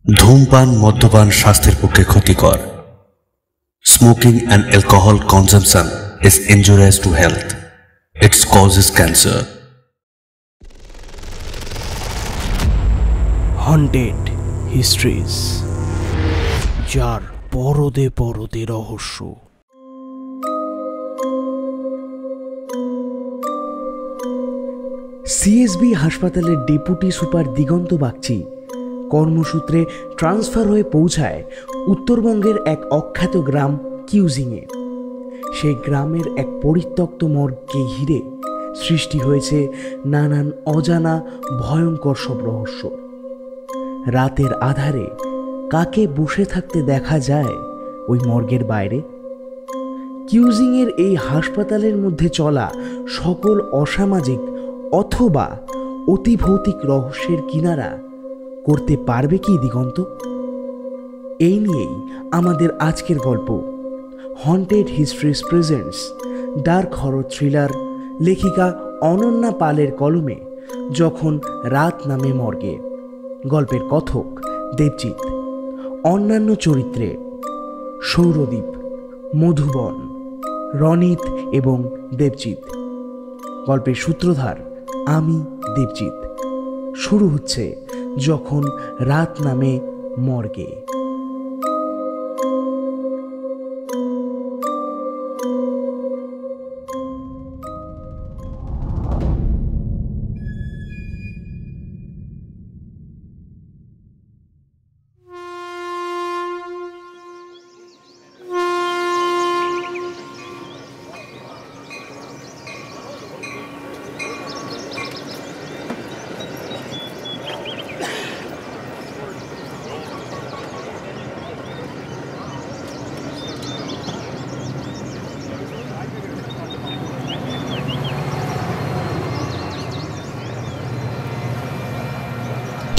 ধূমপান মদ্যপান স্বাস্থ্যের পক্ষে ক্ষতিকর। Smoking and alcohol consumption is injurious to health. It causes cancer. Haunted Histories, যার পরদে পরদে রহস্য। সিএসবি হাসপাতালের ডেপুটি সুপার দিগন্ত বাগচি কর্মসূত্রে ট্রান্সফার হয়ে পৌঁছায় উত্তরবঙ্গের এক অখ্যাত গ্রাম কিউজিংয়ে। সেই গ্রামের এক পরিত্যক্ত মর্গকে ঘিরে সৃষ্টি হয়েছে নানান অজানা ভয়ঙ্কর সব রহস্য। রাতের আধারে কাকে বসে থাকতে দেখা যায় ওই মর্গের বাইরে? কিউজিংয়ের এই হাসপাতালের মধ্যে চলা সকল অসামাজিক অথবা অতিভৌতিক রহস্যের কিনারা করতে পারবে কি দিগন্ত? এই নিয়েই আমাদের আজকের গল্প, haunted histories presents dark horror thriller, লেখিকা অনন্যা পালের কলমে যখন রাত নামে মর্গে। গল্পের কথক দেবজিৎ, অন্যান্য চরিত্রে সৌরদীপ, মধুবন, রনিত এবং দেবজিৎ। গল্পের সূত্রধার আমি দেবজিৎ। শুরু হচ্ছে যখন রাত নামে মর্গে।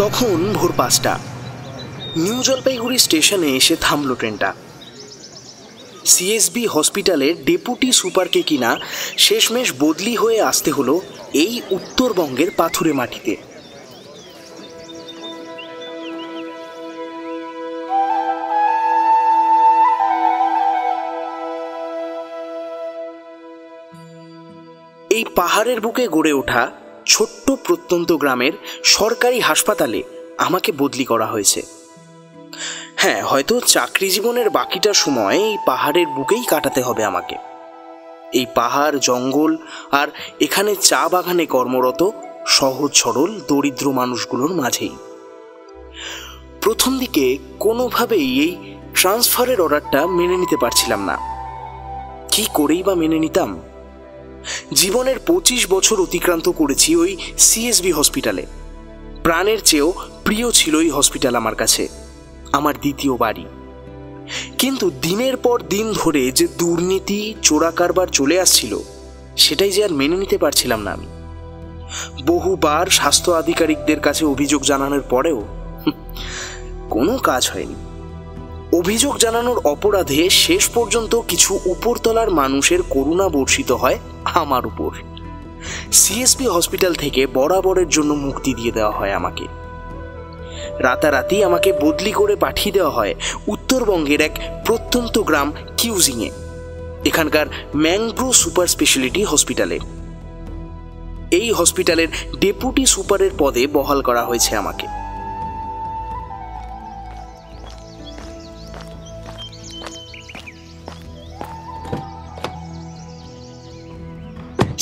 তখন ভোর 5টা। নিউ জলপাইগুড়ি স্টেশনে এসে থামল ট্রেনটা। সিএসবি হসপিটালের ডেপুটি সুপারকে কিনা শেষমেশ বদলি হয়ে আসতে হলো এই উত্তরবঙ্গের পাথুরে মাটিতে। এই পাহাড়ের বুকে গড়ে ওঠা ছোট্ট প্রত্যন্ত গ্রামের সরকারি হাসপাতালে আমাকে বদলি করা হয়েছে। হ্যাঁ, হয়তো চাকরি জীবনের বাকিটা সময় এই পাহাড়ের বুকেই কাটাতে হবে আমাকে। এই পাহাড়, জঙ্গল আর এখানে চা বাগানে কর্মরত সহজ সরল দরিদ্র মানুষগুলোর মাঝেই। প্রথম দিকে কোনোভাবেই এই ট্রান্সফারের অর্ডারটা মেনে নিতে পারছিলাম না। কি করেই বা মেনে নিতাম? জীবনের 25 বছর অতিক্রান্ত করেছি ওই সিএসবি হসপিটালে। প্রাণের চেয়েও প্রিয় ছিল এই হসপিটাল আমার কাছে, আমার দ্বিতীয় বাড়ি। কিন্তু দিনের পর দিন ধরে যে দুর্নীতি, চোরা কারবার চলে আসছিল, সেটাই যে আর মেনে নিতে পারছিলাম না আমি। বহুবার স্বাস্থ্য আধিকারিকদের কাছে অভিযোগ জানানোর পরেও কোনো কাজ হয়নি। অভিযোগ জানানোর অপরাধে শেষ পর্যন্ত কিছু উপরতলার মানুষের করুণা বর্ষিত হয় আমার উপর। সিএসবি হসপিটাল থেকে বরাবরের জন্য মুক্তি দিয়ে দেওয়া হয় আমাকে। রাতারাতি আমাকে বদলি করে পাঠিয়ে দেওয়া হয় উত্তরবঙ্গের এক প্রত্যন্ত গ্রাম কিউজিংয়ে, এখানকার ম্যাংগ্রো সুপার স্পেশালিটি হসপিটালে। এই হসপিটালের ডেপুটি সুপারের পদে বহাল করা হয়েছে আমাকে।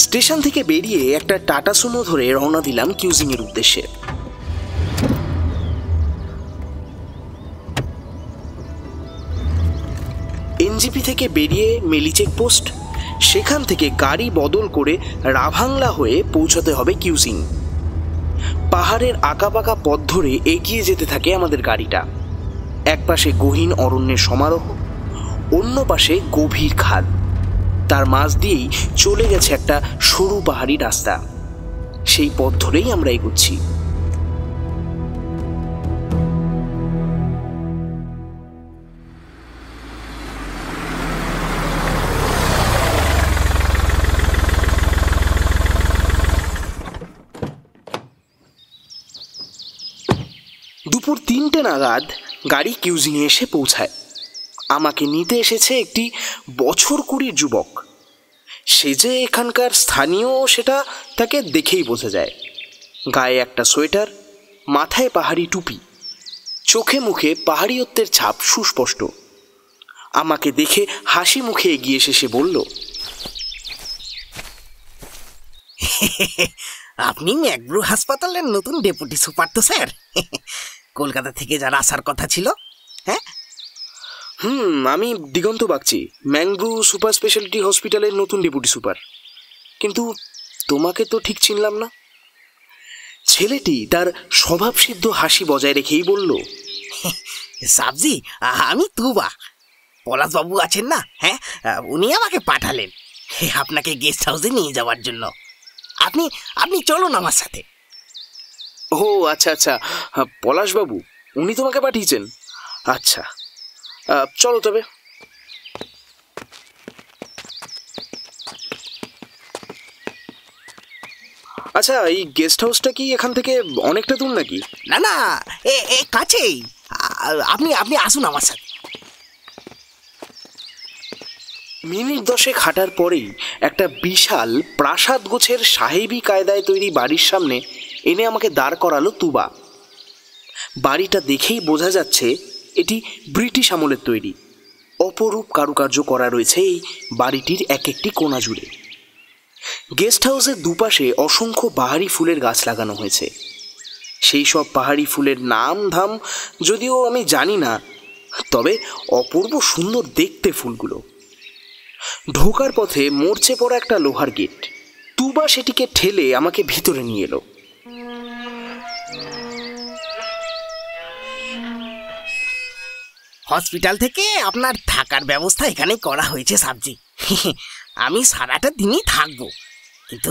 স্টেশন থেকে বেরিয়ে একটা টাটা সুমো ধরে রওনা দিলাম কিউজিংয়ের উদ্দেশ্যে। এনজিপি থেকে বেরিয়ে মেলি চেকপোস্ট, সেখান থেকে গাড়ি বদল করে রাভাংলা হয়ে পৌঁছাতে হবে কিউজিং। পাহাড়ের আঁকাবাঁকা পথ ধরে এগিয়ে যেতে থাকে আমাদের গাড়িটা। এক পাশে গহীন অরণ্যের সমারোহ, অন্য পাশে গভীর খাদ। তার মাঝ দিয়েই চলে গেছে একটা সরু পাহাড়ি রাস্তা। সেই পথ ধরেই আমরা এগোচ্ছি। দুপুর 3টে নাগাদ গাড়ি কিউজিংয়ে এসে পৌঁছায়। আমাকে নিতে এসেছে একটি বছর 20 যুবক। সে যে এখানকার স্থানীয় সেটা তাকে দেখেই বোঝা যায়। গায়ে একটা সোয়েটার, মাথায় পাহাড়ি টুপি, চোখে মুখে পাহাড়িয়ত্বের ছাপ সুস্পষ্ট। আমাকে দেখে হাসি মুখে এগিয়ে এসে সে বলল, আপনি ম্যাকব্রু হাসপাতালের নতুন ডেপুটি সুপার তো স্যার? কলকাতা থেকে যারা আসার কথা ছিল। হ্যাঁ, আমি দিগন্ত বাগচি, ম্যাংব্রু সুপার স্পেশালিটি হসপিটালের নতুন ডেপুটি সুপার। কিন্তু তোমাকে তো ঠিক চিনলাম না। ছেলেটি তার স্বভাবসিদ্ধ হাসি বজায় রেখেই বলল, সাবজি, আমি তুবা। পলাশবাবু আছেন না, হ্যাঁ, উনি আমাকে পাঠালেন আপনাকে গেস্ট হাউসে নিয়ে যাওয়ার জন্য। আপনি আপনি চলুন আমার সাথে। ও আচ্ছা আচ্ছা, পলাশবাবু উনি তোমাকে পাঠিয়েছেন? আচ্ছা, চলো তবে। আচ্ছা, এই গেস্ট হাউসটা কি এখান থেকে অনেকটা দূর নাকি? না না, এ কাছেই। আপনি আপনি আসুন আমার সাথে। মিনিট 10 হাঁটার পরেই একটা বিশাল প্রাসাদ গোছের সাহেবী কায়দায় তৈরি বাড়ির সামনে এনে আমাকে দাঁড় করালো তুবা। বাড়িটা দেখেই বোঝা যাচ্ছে এটি ব্রিটিশ আমলের তৈরি। অপরূপ কারুকার্য করা রয়েছে এই বাড়িটির এক একটি কোণা জুড়ে। গেস্ট হাউসের দুপাশে অসংখ্য বাহারি ফুলের গাছ লাগানো হয়েছে। সেই সব পাহাড়ি ফুলের নাম ধাম যদিও আমি জানি না, তবে অপূর্ব সুন্দর দেখতে ফুলগুলো। ঢোকার পথে মরচে পড়া একটা লোহার গেট। তুবা সেটিকে ঠেলে আমাকে ভিতরে নিয়ে এলো। হসপিটাল থেকে আপনার থাকার ব্যবস্থা এখানে করা হয়েছে সাবজি। আমি সারাটা দিনই থাকবো, কিন্তু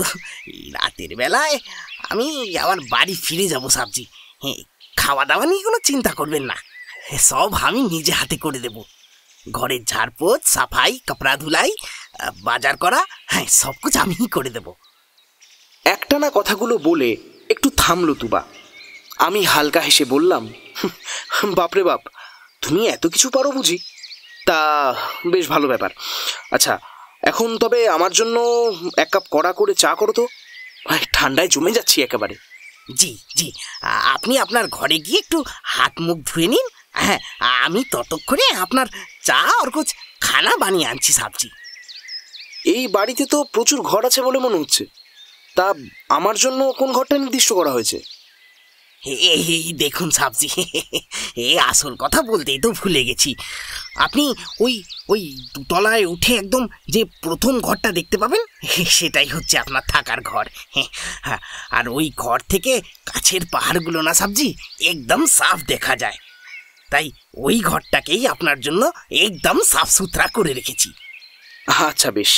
রাতের বেলায় আমি আবার বাড়ি ফিরে যাব সাবজি। খাওয়া দাওয়া নিয়ে কোনো চিন্তা করবেন না, সব আমি নিজে হাতে করে দেব। ঘরের ঝাড়পোছ, সাফাই, কাপড়া ধুলাই, বাজার করা, হ্যাঁ, সব কিছু আমিই করে দেব। একটানা কথাগুলো বলে একটু থামলো তুবা। আমি হালকা হেসে বললাম, বাপরে বাপ, তুমি এত কিছু পারো বুঝি? তা বেশ ভালো ব্যাপার। আচ্ছা, এখন তবে আমার জন্য 1 কাপ কড়া করে চা করো তো, ঠান্ডায় জমে যাচ্ছি একেবারে। জি জি, আপনি আপনার ঘরে গিয়ে একটু হাত মুখ ধুয়ে নিন। হ্যাঁ, আমি ততক্ষণে আপনার চা আর কুছ খানা বানিয়ে আনছি সাবজি। এই বাড়িতে তো প্রচুর ঘর আছে বলে মনে হচ্ছে, তা আমার জন্য কোন ঘরটা নির্দিষ্ট করা হয়েছে? এই দেখুন সাবজি, আসল কথা বলতেই তো ভুলে গেছি। আপনি ওই ওই 2 তলায় উঠে একদম যে প্রথম ঘরটা দেখতে পাবেন, সেটাই হচ্ছে আপনার থাকার ঘর। হ্যাঁ, আর ওই ঘর থেকে কাছের পাহাড়গুলো না সাবজি একদম সাফ দেখা যায়। তাই ওই ঘরটাকেই আপনার জন্য একদম সাফ সুতরা করে রেখেছি। আচ্ছা, বেশ।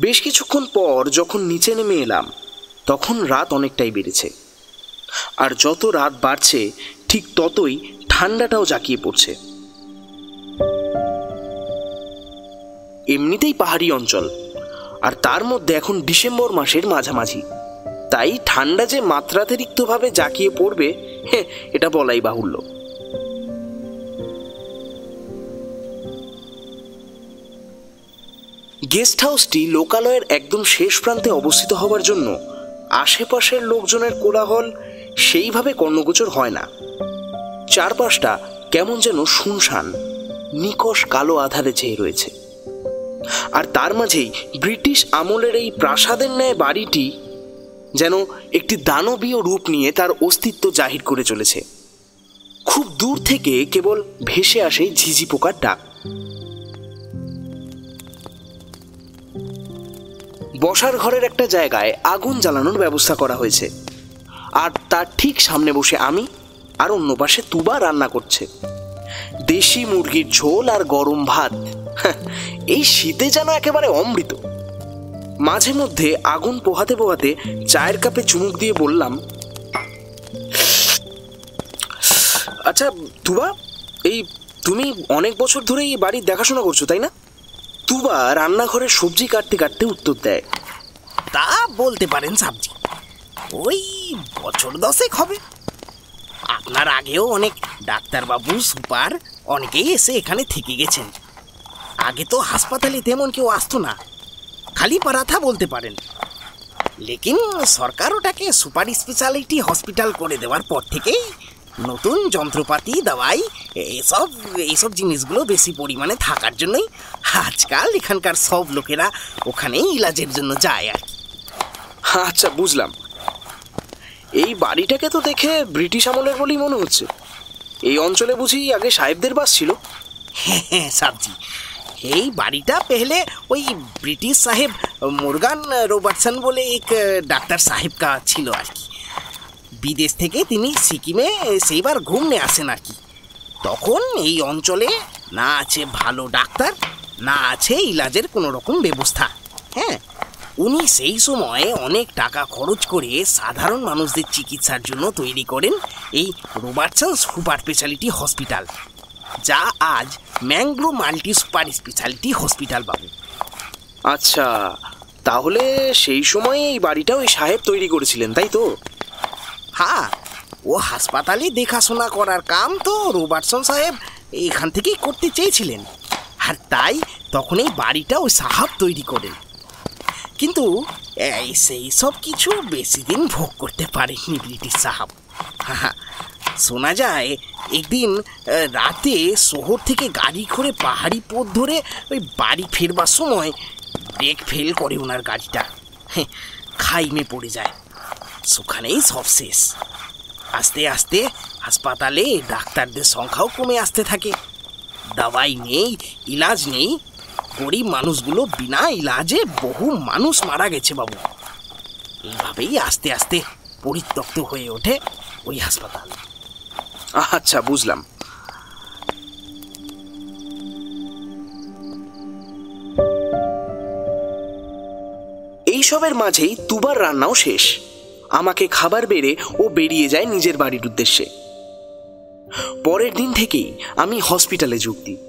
বেশ কিছুক্ষণ পর যখন নিচে নেমে এলাম, তখন রাত অনেকটাই বেড়েছে। আর যত রাত বাড়ছে ঠিক ততই ঠান্ডাটাও জাঁকিয়ে পড়ছে। এমনিতেই পাহাড়ি অঞ্চল, আর তার মধ্যে এখন ডিসেম্বর মাসের মাঝামাঝি, তাই ঠান্ডা যে মাত্রাতিরিক্তভাবে জাঁকিয়ে পড়বে এটা বলাই বাহুল্য। গেস্ট হাউসটি লোকালয়ের একদম শেষ প্রান্তে অবস্থিত হওয়ার জন্য আশেপাশের লোকজনের কোলাহল সেইভাবে কর্ণগোচর হয় না। চারপাশটা কেমন যেন শুনশান, নিকষ কালো আধারে চেয়ে রয়েছে। আর তার মাঝেই ব্রিটিশ আমলের এই প্রাসাদের ন্যায় বাড়িটি যেন একটি দানবীয় রূপ নিয়ে তার অস্তিত্ব জাহির করে চলেছে। খুব দূর থেকে কেবল ভেসে আসে ঝিঝি পোকার ডাক। বসার ঘরের একটা জায়গায় আগুন জ্বালানোর ব্যবস্থা করা হয়েছে, আর তার ঠিক সামনে বসে আমি, আর অন্য পাশে তুবা রান্না করছে। দেশি মুরগির ঝোল আর গরম ভাত, এই শীতে যেন একেবারে অমৃত। মাঝে মধ্যে আগুন পোহাতে পোহাতে চায়ের কাপে চুমুক দিয়ে বললাম, আচ্ছা তুবা, এই তুমি অনেক বছর ধরে এই বাড়ির দেখাশোনা করছো, তাই না? তুবা রান্নাঘরে সবজি কাটতে কাটতে উত্তর দেয়। তা বলতে পারেন সাবজি, ওই বছর 10 হবে। আপনার আগেও অনেক ডাক্তারবাবু, সুপার অনেকেই এসে এখানে থেকে গেছেন। আগে তো হাসপাতালে তেমন কেউ আসতো না, খালি পারাথা বলতে পারেন। লেকিন সরকার ওটাকে সুপার স্পেশালিটি হসপিটাল করে দেওয়ার পর থেকেই নতুন যন্ত্রপাতি, দাওয়াই, এইসব জিনিসগুলো বেশি পরিমাণে থাকার জন্যই আজকাল এখানকার সব লোকেরা ওখানেই ইলাজের জন্য যায় আর কি। আচ্ছা, বুঝলাম। এই বাড়িটাকে তো দেখে ব্রিটিশ আমলের বলেই মনে হচ্ছে। এই অঞ্চলে বুঝি আগে সাহেবদের বাস ছিল? হ্যাঁ সাবজি, এই বাড়িটা পেহলে ওই ব্রিটিশ সাহেব মর্গান রবার্টসন বলে এক ডাক্তার সাহেব কা ছিল আর কি। বিদেশ থেকে তিনি সিকিমে সেইবার ঘুমনে আসেন আর কি। তখন এই অঞ্চলে না আছে ভালো ডাক্তার, না আছে ইলাজের কোনো রকম ব্যবস্থা। হ্যাঁ, উনি সেই সময় অনেক টাকা খরচ করে সাধারণ মানুষদের চিকিৎসার জন্য তৈরি করেন এই রবার্টসন সুপার স্পেশালিটি হসপিটাল, যা আজ ম্যাংগ্রো মাল্টি সুপার স্পেশালিটি হসপিটাল বাবু। আচ্ছা, তাহলে সেই সময় এই বাড়িটা ওই সাহেব তৈরি করেছিলেন, তাই তো? হ্যাঁ, ও হাসপাতালে দেখাশোনা করার কাম তো রবার্টসন সাহেব এখান থেকেই করতে চেয়েছিলেন, আর তাই তখন এই বাড়িটা ওই সাহেব তৈরি করেন। কিন্তু সেই সব কিছু বেশি দিন ভোগ করতে পারেননি ব্রিটিশ সাহেব। শোনা যায় একদিন রাতে শহর থেকে গাড়ি করে পাহাড়ি পথ ধরে ওই বাড়ি ফেরবার সময় ব্রেক ফেল করে ওনার গাড়িটা, খাইমে পড়ে যায়। সেখানেই সব শেষ। আস্তে আস্তে হাসপাতালে ডাক্তারদের সংখ্যাও কমে আসতে থাকে। দাওয়াই নেই, ইলাজ নেই। গরিব মানুষগুলো বিনা ইলাজে বহু মানুষ মারা গেছে বাবু। এইভাবেই আস্তে আস্তে পরিত্যক্ত হয়ে ওঠে ওই হাসপাতাল। আচ্ছা, বুঝলাম। এইসবের মাঝেই তুবার রান্নাও শেষ। আমাকে খাবার বেড়ে ও বেরিয়ে যায় নিজের বাড়ির উদ্দেশ্যে। পরের দিন থেকেই আমি হসপিটালে যোগ দিই।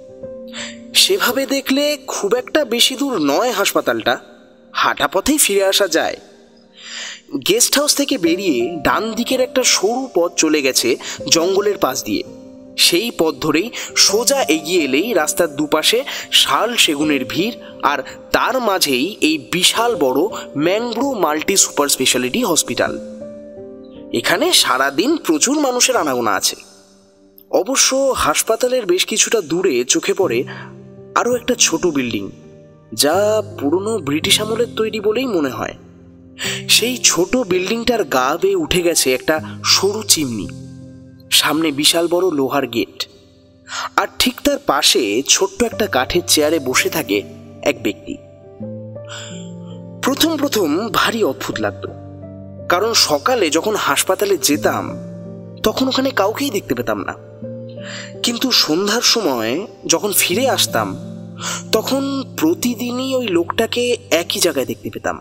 সেভাবে দেখলে খুব একটা বেশি দূর নয় হাসপাতালটা, হাঁটা পথেই ফিরে আসা যায়। গেস্ট হাউস থেকে বেরিয়ে ডান দিকের একটা সরু পথ চলে গেছে জঙ্গলের পাশ দিয়ে। সেই পথ ধরেই সোজা এগিয়ে এলেই রাস্তার দুপাশে শাল সেগুনের ভিড়, আর তার মাঝেই এই বিশাল বড় ম্যাংগ্রো মাল্টি সুপার স্পেশালিটি হসপিটাল। এখানে সারাদিন প্রচুর মানুষের আনাগোনা আছে। অবশ্য হাসপাতালের বেশ কিছুটা দূরে চোখে পড়ে আরও একটা ছোট বিল্ডিং, যা পুরনো ব্রিটিশ আমলের তৈরি বলেই মনে হয়। সেই ছোট বিল্ডিংটার গা বেয়ে উঠে গেছে একটা সরু চিমনি, সামনে বিশাল বড় লোহার গেট, আর ঠিক তার পাশে ছোট্ট একটা কাঠের চেয়ারে বসে থাকে এক ব্যক্তি। প্রথম প্রথম ভারী অদ্ভুত লাগতো, কারণ সকালে যখন হাসপাতালে যেতাম তখন ওখানে কাউকেই দেখতে পেতাম না। কিন্তু সন্ধ্যার সময় যখন ফিরে আসতাম তখন প্রতিদিনই ওই লোকটাকে একই জায়গায় দেখতে পেতাম,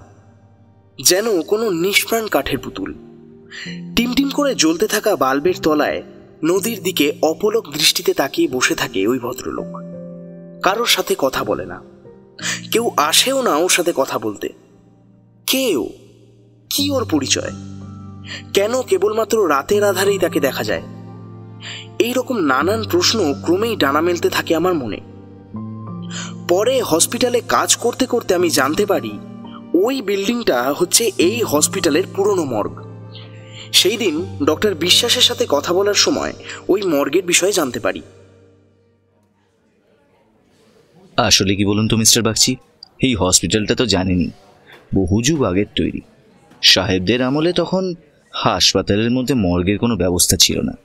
যেন কোনো নিষ্প্রাণ কাঠের পুতুল। টিমটিম করে জ্বলতে থাকা বাল্বের তলায় নদীর দিকে অপলক দৃষ্টিতে তাকিয়ে বসে থাকে ওই ভদ্রলোক। কারোর সাথে কথা বলে না, কেউ আসেও না ওর সাথে কথা বলতে। কেউ, কি ওর পরিচয়? কেন কেবলমাত্র রাতের আধারেই তাকে দেখা যায়? এইরকম নানান প্রশ্ন ক্রমেই ডানা মেলতে থাকে আমার মনে। পরে হসপিটালে কাজ করতে করতে আমি জানতে পারি ওই বিল্ডিংটা হচ্ছে এই হসপিটালের পুরনো মর্গ। সেই দিন ডক্টর বিশ্বাসের সাথে কথা বলার সময় ওই মর্গের বিষয়ে জানতে পারি। আসলে কি বলুন তো মিস্টার বাগচি, এই হসপিটালটা তো জানেনই বহু যুগ আগের তৈরি। সাহেবদের আমলে তখন হাসপাতালের মধ্যে মর্গের কোনো ব্যবস্থা ছিল না।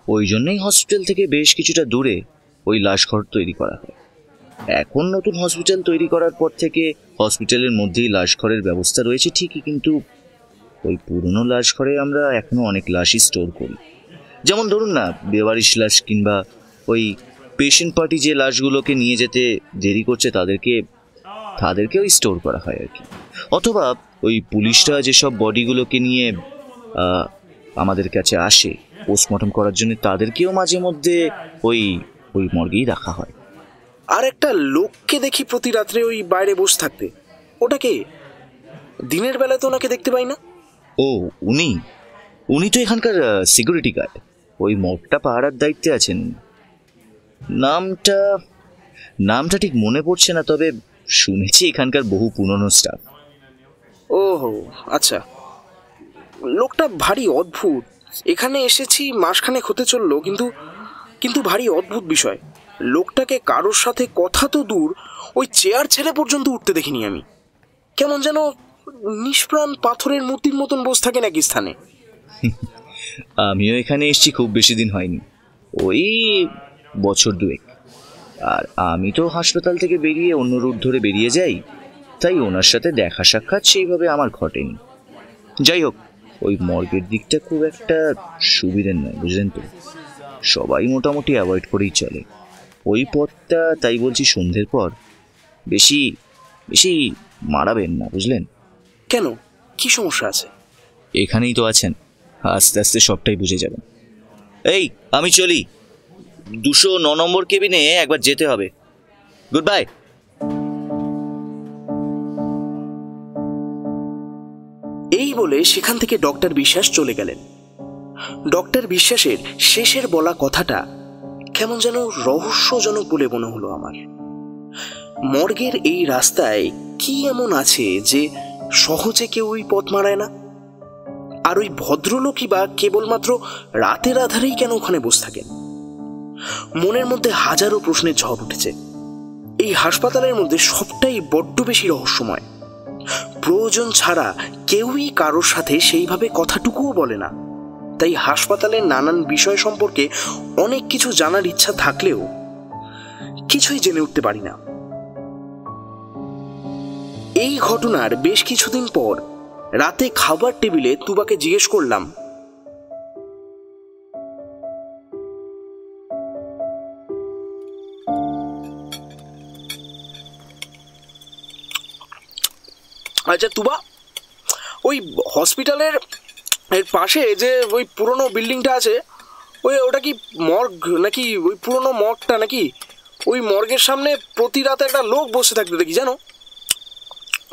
ওই জন্যই হসপিটাল থেকে বেশ কিছুটা দূরে ওই লাশঘর তৈরি করা হয়। এখন নতুন হসপিটাল তৈরি করার পর থেকে হসপিটালের মধ্যেই লাশঘরের ব্যবস্থা রয়েছে ঠিকই, কিন্তু ওই পুরনো লাশঘরে আমরা এখনো অনেক লাশই স্টোর করি। যেমন ধরুন না, বেওয়ারিশ লাশ কিংবা ওই পেশেন্ট পার্টি যে লাশগুলোকে নিয়ে যেতে দেরি করছে তাদেরকে ওই স্টোর করা হয় আর কি। অথবা ওই পুলিশরা যেসব বডিগুলোকে নিয়ে আমাদের কাছে আসে পোস্টমর্টম করার জন্য, তাদেরকেও মাঝে মধ্যে ওই ওই মর্গেই রাখা হয়। আর একটা লোককে দেখি প্রতি রাত্রে ওই বাইরে বসে থাকতে, ওটাকে দিনের বেলায় তো ওনাকে দেখতে পাই না। ও, উনি উনি তো এখানকার সিকিউরিটি গার্ড, ওই মর্গটা পাহারার দায়িত্বে আছেন। নামটা নামটা ঠিক মনে পড়ছে না, তবে শুনেছি এখানকার বহু পুরনো স্টাফ। ওহো, আচ্ছা। লোকটা ভারী অদ্ভুত। এখানে এসেছি মাসখানেক হতে চললো, কিন্তু ভারী অদ্ভুত বিষয়, লোকটাকে কারোর সাথে কথা তো দূর, ওই চেয়ার ছেড়ে পর্যন্ত উঠতে দেখিনি আমি। কেমন যেন নিষ্প্রাণ পাথরের মূর্তির মতন বসে থাকে নাকি স্থানে। আমিও এখানে এসেছি খুব বেশি দিন হয়নি, ওই বছর দুয়েক। আর আমি তো হাসপাতাল থেকে বেরিয়ে অন্য রুট ধরে বেরিয়ে যাই, তাই ওনার সাথে দেখা সাক্ষাৎ সেইভাবে আমার ঘটেনি। যাই হোক, ওই মর্গের দিকটা খুব একটা সুবিধের নয়, বুঝলেন তো। সবাই মোটামুটি অ্যাভয়েড করেই চলে ওই পথটা, তাই বলছি সন্ধ্যের পর বেশি বেশি মারাবেন না, বুঝলেন। কেন, কি সমস্যা আছে? এখানেই তো আছেন, আস্তে আস্তে সবটাই বুঝে যাবেন। এই, আমি চলি, 209 নম্বর কেবিনে একবার যেতে হবে। Good bye. এই বলে সেখান থেকে ডক্টর বিশ্বাস চলে গেলেন। ডক্টর বিশ্বাসের শেষের বলা কথাটা কেমন যেন রহস্যজনক বলে মনে হলো আমার। মর্গের এই রাস্তায় কি এমন আছে যে সহজে কেউ ওই পথ মারায় না? আর ওই ভদ্রলোকই বা কেবলমাত্র রাতের আধারেই কেন ওখানে বসে থাকেন? মনের মধ্যে হাজারো প্রশ্নের ঝড় উঠেছে। এই হাসপাতালের মধ্যে সবটাই বড্ড বেশি রহস্যময়। প্রয়োজন ছাড়া কেউই কারোর সাথে সেইভাবে কথাটুকুও বলে না। তাই হাসপাতালের নানান বিষয় সম্পর্কে অনেক কিছু জানার ইচ্ছা থাকলেও কিছুই জেনে উঠতে পারি না। এই ঘটনার বেশ কিছুদিন পর রাতে খাবার টেবিলে তুবাকে জিজ্ঞেস করলাম, আচ্ছা তুবা, ওই হসপিটালের এর পাশে যে ওই পুরনো বিল্ডিংটা আছে, ওটা কি মর্গ নাকি? ওই পুরনো মর্গটা নাকি? ওই মর্গের সামনে প্রতি রাতে একটা লোক বসে থাকতে দেখি, জানো?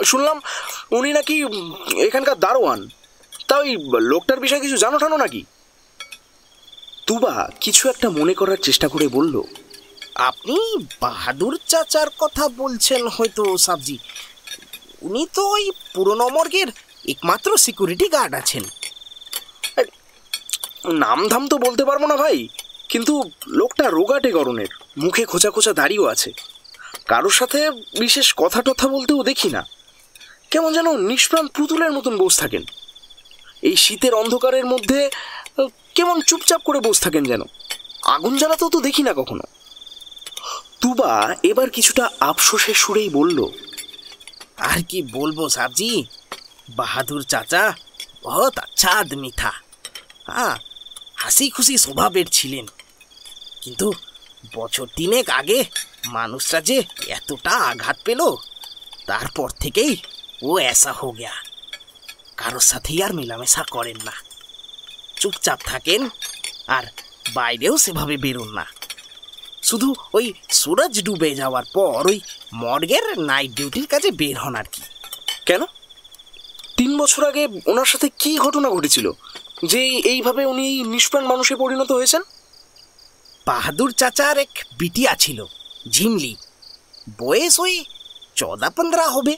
শুনলাম উনি নাকি এখানকার দারোয়ান। তা ওই লোকটার বিষয়ে কিছু জানো টানো নাকি? তুবা কিছু একটা মনে করার চেষ্টা করে বলল, আপনি বাহাদুর চাচার কথা বলছেন হয়তো সাবজি। উনি তো ওই পুরনো মর্গের একমাত্র সিকিউরিটি গার্ড আছেন। নাম ধাম তো বলতে পারবো না ভাই, কিন্তু লোকটা রোগাটে গরনের, মুখে খোঁচা খোঁচা দাড়িও আছে। কারোর সাথে বিশেষ কথা টথা বলতেও দেখি না, কেমন যেন নিষ্প্রাণ পুতুলের মতন বসে থাকেন। এই শীতের অন্ধকারের মধ্যে কেমন চুপচাপ করে বসে থাকেন, যেন আগুন জ্বালাতেও তো দেখি না কখনো। তুবা এবার কিছুটা আফসোসের সুরেই বলল, আর কি বলবো সাবজি, বাহাদুর চাচা বহুত আচ্ছা আদমি থা। হ্যাঁ, হাসি খুশি স্বভাবের ছিলেন, কিন্তু বছর 3 আগে মানুষরা যে এতটা আঘাত পেল, তারপর থেকেই ও এসা হো গিয়া। কারোর সাথেই আর মেলামেশা করেন না, চুপচাপ থাকেন, আর বাইরেও সেভাবে বেরোন না। শুধু ওই সূরজ ডুবে যাওয়ার পর ওই মর্গের নাইট ডিউটির কাজে বের হন আর কি। কেন, 3 বছর আগে ওনার সাথে কি ঘটনা ঘটেছিল যে এইভাবে উনি নিষ্প্রাণ মানুষে পরিণত হয়েছেন? বাহাদুর চাচার এক বিটিয়া ছিল, ঝিমলি। বয়স ওই 14-15 হবে।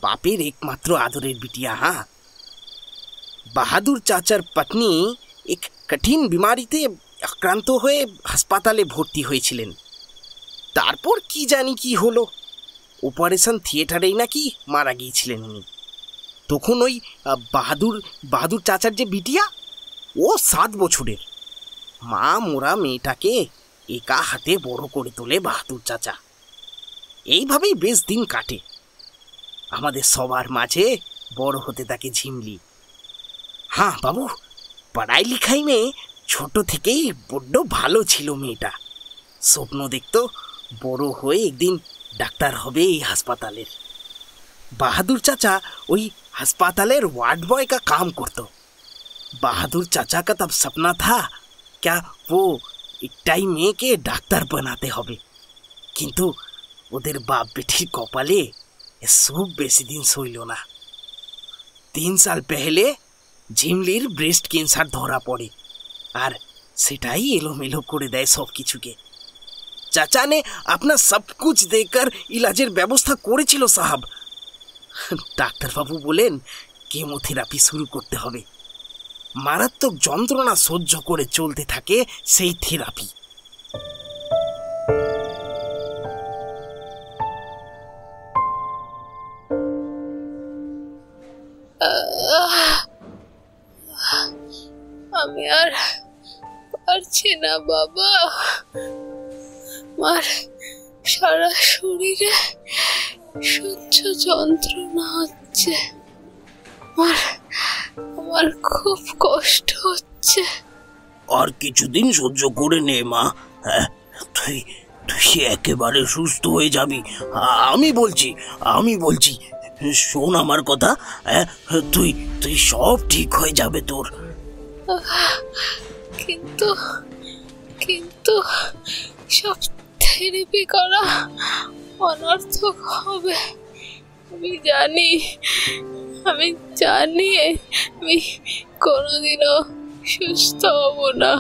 বাপের একমাত্র আদরের বিটিয়া। হ্যাঁ, বাহাদুর চাচার পত্নী এক কঠিন বিমারিতে আক্রান্ত হয়ে হাসপাতালে ভর্তি হয়েছিলেন। তারপর কি জানি কি হলো, অপারেশন থিয়েটারেই নাকি মারা গিয়েছিলেন উনি। তখন ওই বাহাদুর চাচার যে বিটিয়া, ও 7 বছরের। মা মোরা মেয়েটাকে একা হাতে বড় করে তোলে বাহাদুর চাচা। এইভাবেই বেশ দিন কাটে। আমাদের সবার মাঝে বড় হতে থাকে ঝিমলি। হ্যাঁ বাবু, পড়াই লিখাই মেয়ে ছোট থেকেই বড্ড ভালো ছিল মেয়েটা। স্বপ্ন দেখতো বড় হয়ে একদিন ডাক্তার হবে এই হাসপাতালের। बहादुर चाचा वही अस्पतालेर वार्ड बॉय का काम करतो। बहादुर चाचा का तब सपना था क्या वो একটাই মেয়েকে ডাক্তার বানাতে হবে, কিন্তু ওদের বাপ বেটির কপালে সুখ বেশি দিন সইল না। 3 সাল পহলে ঝিমলির ব্রেস্ট ক্যান্সার ধরা পড়ে, আর সেটাই এলোমেলো করে দেয় সব কিছুকে। চাচা ने अपना सब कुछ देकर इलाजेर व्यवस्था করেছিল সাহাব। ডাক্তারবাবু বলেন কেমোথেরাপি শুরু করতে হবে। মারাত্মক যন্ত্রণা সহ্য করে চলতে থাকে সেই থেরাপি। আমি আর পারছি না বাবা, আমার সারা শরীরে সহ্য যন্ত্রণা হচ্ছে, আমার খুব কষ্ট হচ্ছে। আর কিছুদিন সহ্য করে নে মা, তুই একেবারে সুস্থ হয়ে যাবি। আমি বলছি শোন আমার কথা, তুই সব ঠিক হয়ে যাবে তোর। কিন্তু সব থেরাপি করা অনর্থক হবে। আমি জানি আমি কোনোদিনও সুস্থ হব না।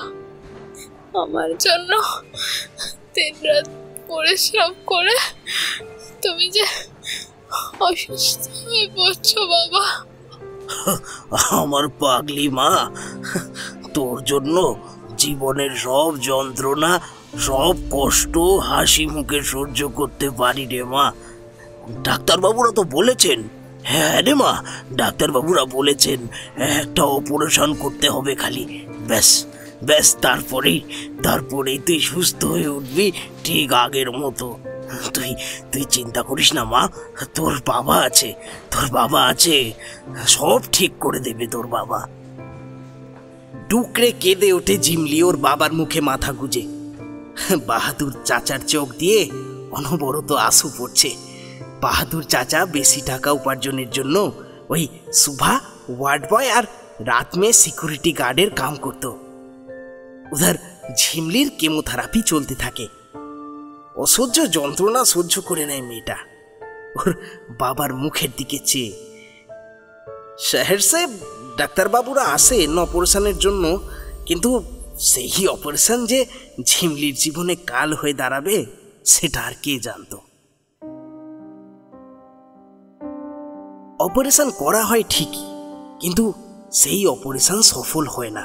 আমার জন্য দিনরাত পরিশ্রম করে তুমি যে অসুস্থ হয়ে পড়ছো বাবা। আমার পাগলি মা, তোর জন্য জীবনের সব যন্ত্রণা, সব কষ্ট হাসি মুখে সহ্য করতে পারি রে মা। ডাক্তারবাবুরা তো বলেছেন, হ্যাঁ রে মা, ডাক্তারবাবুরা বলেছেন একটা অপারেশন করতে হবে খালি, ব্যাস তারপরেই তুই সুস্থ হয়ে উঠবি ঠিক আগের মতো। তুই চিন্তা করিস না মা, তোর বাবা আছে, সব ঠিক করে দেবে তোর বাবা। ডুকরে কেঁদে ওঠে ঝিমলি ওর বাবার মুখে মাথা গুজে। বাহাদুর চাচার চোখ দিয়ে অনবরত আঁসু পড়ছে। বাহাদুর চাচা বেশি টাকা উপার্জনের জন্য ওই সুভা ওয়ার্ড বয় আর রাত মে সিকিউরিটি গার্ডের কাম করত। উধার ঝিমলির কেমোথেরাপি চলতে থাকে। অসহ্য যন্ত্রণা সহ্য করে নেয় মেয়েটা ওর বাবার মুখের দিকে চেয়ে। শহর সে ডাক্তারবাবুরা আসেন অপারেশনের জন্য, কিন্তু সেই অপারেশন যে ঝিমলির জীবনে কাল হয়ে দাঁড়াবে সেটা আর কে জানত। অপারেশন করা হয় ঠিকই, কিন্তু সেই অপারেশন সফল হয় না।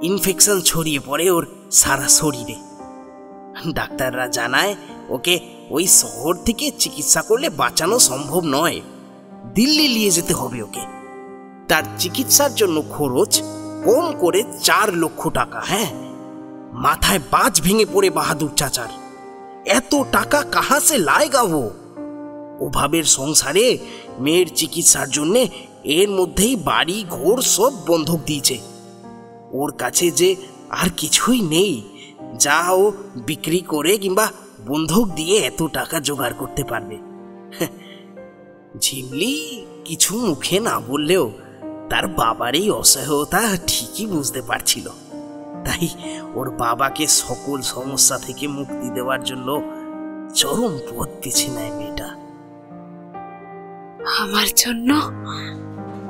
ইনফেকশন ছড়িয়ে পড়ে ওর সারা শরীরে। ডাক্তাররা জানায় ওকে ওই শহর থেকে চিকিৎসা করলে বাঁচানো সম্ভব নয়, দিল্লি নিয়ে যেতে হবে ওকে। তার চিকিৎসার জন্য খরচ কম করে 4 লক্ষ টাকা। হ্যাঁ, মাথায় বাজ ভেঙে পড়ে বাহাদুর চাচার। এত টাকা কাহা সে লায়েগা ও? অভাবের সংসারে মেয়ের চিকিৎসার জন্য এর মধ্যেই বাড়ি ঘর সব বন্ধক দিয়েছে। ওর কাছে যে আর কিছুই নেই যা ও বিক্রি করে কিংবা বন্ধক দিয়ে এত টাকা জোগাড় করতে পারবে। ঝিমলি কিছু মুখে না বললেও তার বাবার এই অসহায়তা ঠিকই বুঝতে পারছিল। তাই ওর বাবাকে সকল সমস্যা থেকে মুক্তি দেওয়ার জন্য চরম পথ বেছে নেয় মেয়েটা। আমার জন্য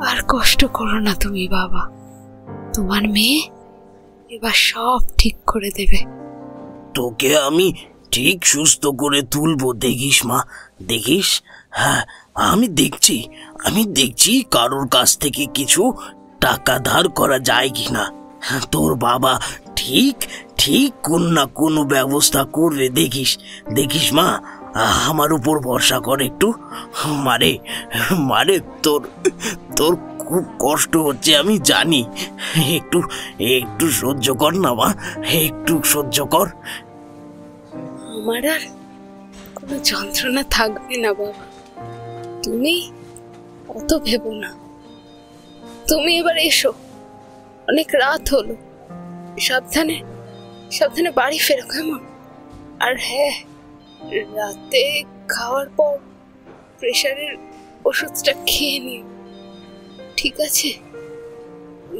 আর কষ্ট করো না তুমি বাবা, তোমার মেয়ে এবার সব ঠিক করে দেবে। তোকে আমি ঠিক সুস্থ করে তুলবো, দেখিস মা, দেখিস। হ্যাঁ, আমি দেখছি কারোর কাছ থেকে কিছু টাকা ধার করা যায় কিনা। তোর বাবা ঠিক কোন না কোনো ব্যবস্থা করবে, দেখিস মা। আমার উপর ভরসা কর একটু। মারে তোর খুব কষ্ট হচ্ছে আমি জানি, একটু সহ্য কর না মা, একটু সহ্য কর। আমার আর কোনো যন্ত্রণা থাকবে না বাবা, তুমি অত ভেবো না। তুমি এবার এসো, অনেক রাত হলো, সাবধানে বাড়ি ফেরো কেমন? আর হ্যাঁ, রাতে খাওয়ার পর প্রেশারের ওষুধটা খেয়ে নিও, ঠিক আছে?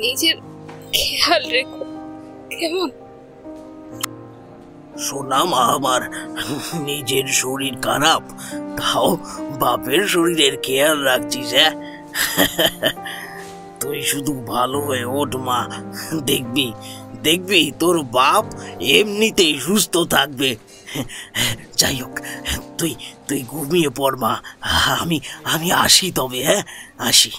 নিজের খেয়াল রেখো কেমন? সোনা মা আমার নিজের শরীর খারাপ, তাও বাপের শরীরের খেয়াল রাখছিস। হ্যাঁ, তুই শুধু ভালো হয়ে ওঠ মা, দেখবি দেখবি তোর বাপ এমনিতেই সুস্থ থাকবে। যাই হোক, তুই তুই ঘুমিয়ে পড় মা, আমি আমি আসি তবে। হ্যাঁ, আসি।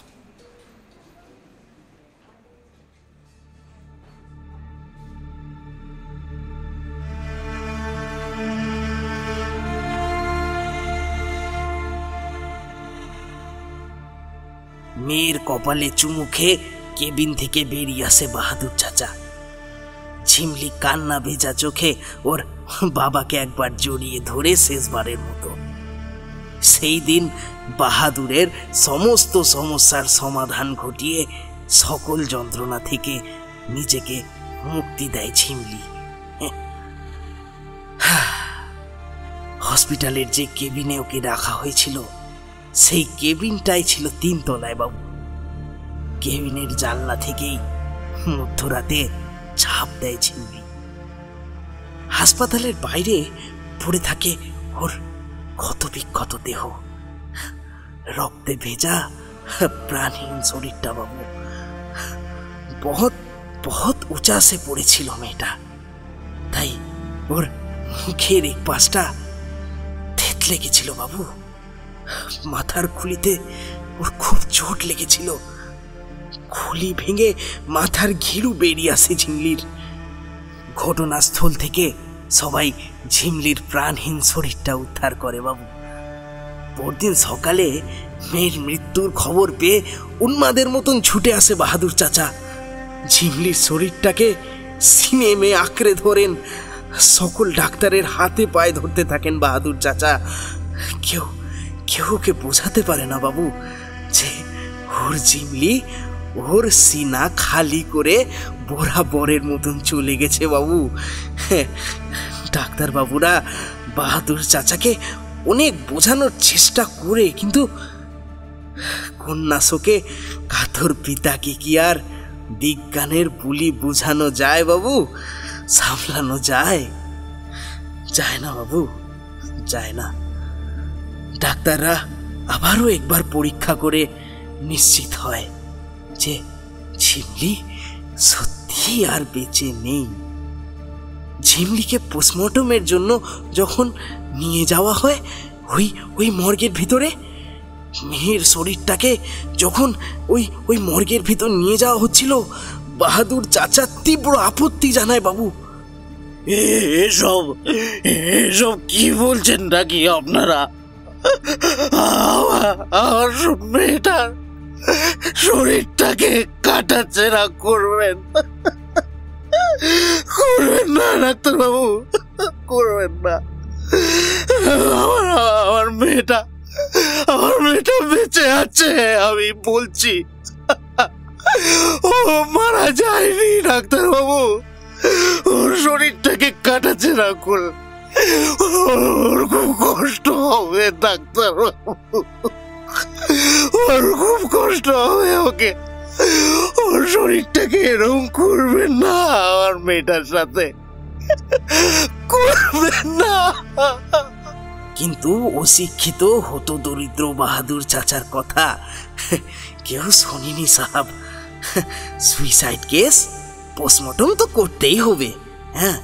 মেয়ের কপালে চুমু খেয়ে কেবিন থেকে বেরিয়ে আসে বাহাদুর চাচা। ঝিমলি কান্না ভেজা চোখে ওর বাবাকে একবার জড়িয়ে ধরে শেষবারের মতো। সেই দিন বাহাদুরের সমস্ত সমস্যার সমাধান ঘটিয়ে সকল যন্ত্রণা থেকে নিজেকে মুক্তি দেয় ঝিমলি। হসপিটালের যে কেবিনে ওকে রাখা হয়েছিল, সেই কেবিনটাই ছিল 3 তলায় বাবু। কেবিনের জানলা থেকেই মধ্যরাতে ঝাঁপ দেয় ঝিমলি। হাসপাতালের বাইরে পড়ে থাকে ওর ক্ষত বিক্ষত দেহ, রক্তে ভেজা প্রাণহীন শরীরটা বাবু। বহুত বহুত উঁচা সে পড়েছিল মেয়েটা, তাই ওর মুখের এক পাশটা থেতলে গেছিল বাবু। মাথার খুলিতে ওর খুব চোট লেগেছিল, খুলি ভেঙে মাথার ঘিলু বেরিয়ে আসে ঝিমলির। ঘটনাস্থল থেকে সবাই ঝিমলির প্রাণহীন শরীরটা উদ্ধার করে বাবু। পরদিন সকালে মেয়ের মৃত্যুর খবর পেয়ে উন্মাদের মতন ছুটে আসে বাহাদুর চাচা। ঝিমলির শরীরটাকে সিনেমে আঁকড়ে ধরেন, সকল ডাক্তারের হাতে পায়ে ধরতে থাকেন বাহাদুর চাচা। কেউ কেউ ওকে বোঝাতে পারে না বাবু যে ওর ঝিমলি ওর সিনা খালি করে বরাবরের মতন চলে গেছে বাবু। ডাক্তার বাবুরা বাহাদুর চাচাকে অনেক বোঝানোর চেষ্টা করে, কিন্তু কন্যাশোকে কাতর পিতাকে কি আর বিজ্ঞানের বুলি বোঝানো যায় বাবু? সামলানো যায়? যায় না বাবু, যায় না। ডাক্তাররা আবারও একবার পরীক্ষা করে নিশ্চিত হয় যে ঝিমলি সত্যি আর বেঁচে নেই। ঝিমলিকে পোস্টমর্টমের জন্য যখন নিয়ে যাওয়া হয় ওই মর্গের ভিতরে, মেয়ের শরীরটাকে যখন ওই মর্গের ভিতর নিয়ে যাওয়া হচ্ছিল, বাহাদুর চাচা তীব্র আপত্তি জানায় বাবু। এসব কি বলছেন নাকি আপনারা? আমার মেয়েটার শরীরটাকে কাটাছেড়া করবেন না ডাক্তারবাবু, করবেন না। আমার মেয়েটা বেঁচে আছে, আমি বলছি। ও মারা যায়নি ডাক্তারবাবু, ওর শরীরটাকে কাটাছেড়া করে ওর খুব কষ্ট হবে ডাক্তারবাবু, ওর খুব কষ্ট হবে। ওকে, ওর শরীরটাকে এরকম করবেন না, আমার মেয়েটার সাথে করবেন না। কিন্তু অশিক্ষিত হতো দরিদ্র বাহাদুর চাচার কথা কেউ শোনেনি সাহাব। সুইসাইড কেস, পোস্টমর্টম তো করতেই হবে। হ্যাঁ,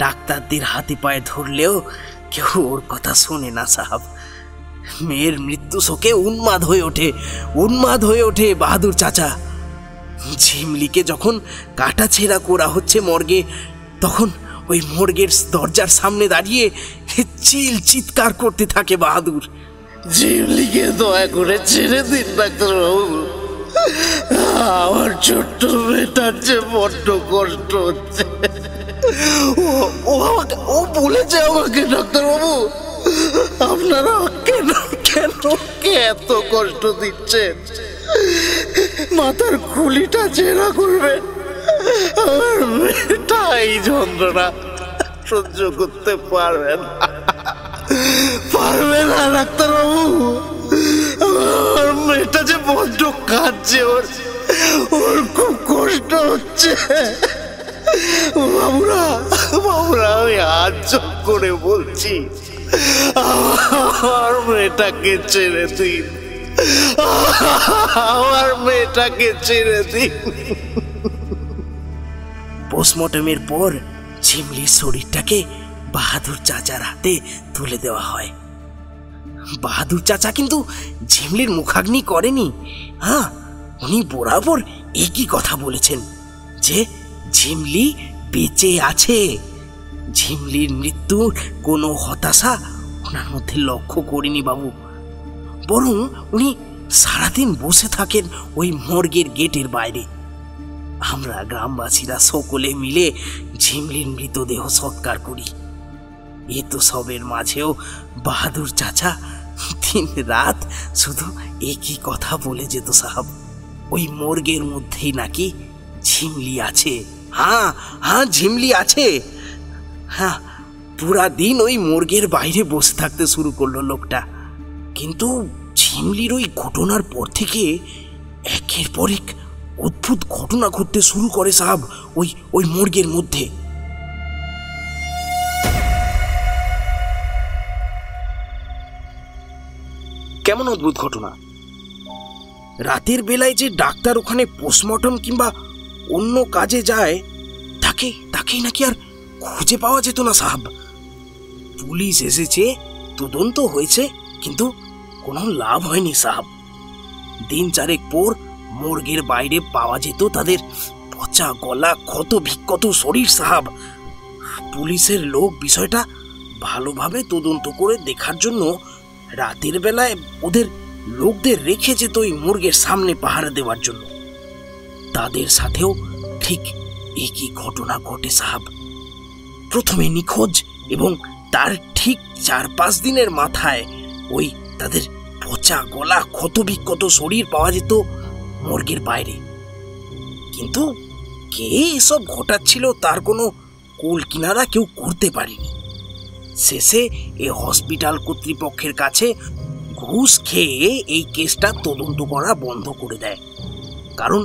ডাক্তারদের হাতে পায়ে ধরলেও কেউ ওর কথা শোনে না সাহাব। মেয়ের মৃত্যু শোকে উন্মাদ হয়ে ওঠে বাহাদুর চাচা। ঝিমলিকে যখন কাটাছেড়া করা হচ্ছে মর্গে, তখন ওই মর্গের দরজার সামনে দাঁড়িয়ে চিৎকার করতে থাকে বাহাদুর। ঝিমলিকে দয়া করে ছেড়ে দিন ডাক্তারবাবু, আমার ছোট্ট মেয়েটার যে বড্ড কষ্ট হচ্ছে। ও বলেছে আমাকে ডাক্তারবাবু, আপনারা কেন এত কষ্ট দিচ্ছেন? মাথার খুলিটা ছেঁড়া করবে, আমার মেয়েটা এই যন্ত্রণা সহ্য করতে পারবে না ডাক্তারবাবু। আমার মেয়েটা যে বড্ড কাঁদছে, ওর খুব কষ্ট হচ্ছে। বাবুরা, বাবুরা, আমি হাত জোর করে বলছি, আমার মেয়েটাকে ছেড়ে দিন, আমার মেয়েটাকে ছেড়ে দিন। পোস্টমর্টমের পর ঝিমলির শরীরটাকে বাহাদুর চাচার হাতে তুলে দেওয়া হয়। বাহাদুর চাচা কিন্তু ঝিমলির মুখাগ্নি করেনি। হ্যাঁ, উনি বরাবর একই কথা বলেছেন যে ঝিমলি বেঁচে আছে। ঝিমলির মৃত্যুর কোনো হতাশা ওনার মধ্যে লক্ষ্য করিনি বাবু, বরং উনি সারাদিন বসে থাকেন ওই মর্গের গেটের বাইরে। আমরা গ্রামবাসীরা সকলে মিলে ঝিমলির মৃতদেহ সৎকার করি। এ তো সবের মাঝেও বাহাদুর চাচা দিন রাত শুধু একই কথা বলে যেত, সাহাব, ওই মর্গের মধ্যেই নাকি ঝিমলি আছে। হ্যাঁ হ্যাঁ, ঝিমলি আছে। হ্যাঁ, পুরা দিন ওই মর্গের বাইরে বসে থাকতে শুরু করলো লোকটা। কিন্তু ঝিমলির ওই ঘটনার পর থেকে একের পর এক অদ্ভুত ঘটনা ঘটতে শুরু করে সাহাব ওই মর্গের মধ্যে। কেমন অদ্ভুত ঘটনা? রাতের বেলায় যে ডাক্তার ওখানে পোস্টমর্টম কিংবা অন্য কাজে যায়, তাকেই নাকি আর খুঁজে পাওয়া যেত না সাহাব। পুলিশ এসেছে, তদন্ত হয়েছে, কিন্তু কোনো লাভ হয়নি সাহাব। দিন চারেক পর মর্গের বাইরে পাওয়া যেত তাদের পচা গলা, ক্ষত বিক্ষত শরীর সাহাব। পুলিশের লোক বিষয়টা ভালোভাবে তদন্ত করে দেখার জন্য রাতের বেলায় ওদের লোকদের রেখে যেত ওই মর্গের সামনে পাহারা দেওয়ার জন্য। তাদের সাথেও ঠিক একই ঘটনা ঘটে সাহাব। প্রথমে নিখোঁজ এবং তার ঠিক 4-5 দিনের মাথায় ওই তাদের পচা গলা, ক্ষত বিক্ষত শরীর পাওয়া যেত মর্গের বাইরে। কিন্তু কে এসব ঘটাচ্ছিল তার কোনো কুল কিনারা কেউ করতে পারেনি। শেষে এ হসপিটাল কর্তৃপক্ষের কাছে ঘুষ খেয়ে এই কেসটা তদন্ত করা বন্ধ করে দেয়, কারণ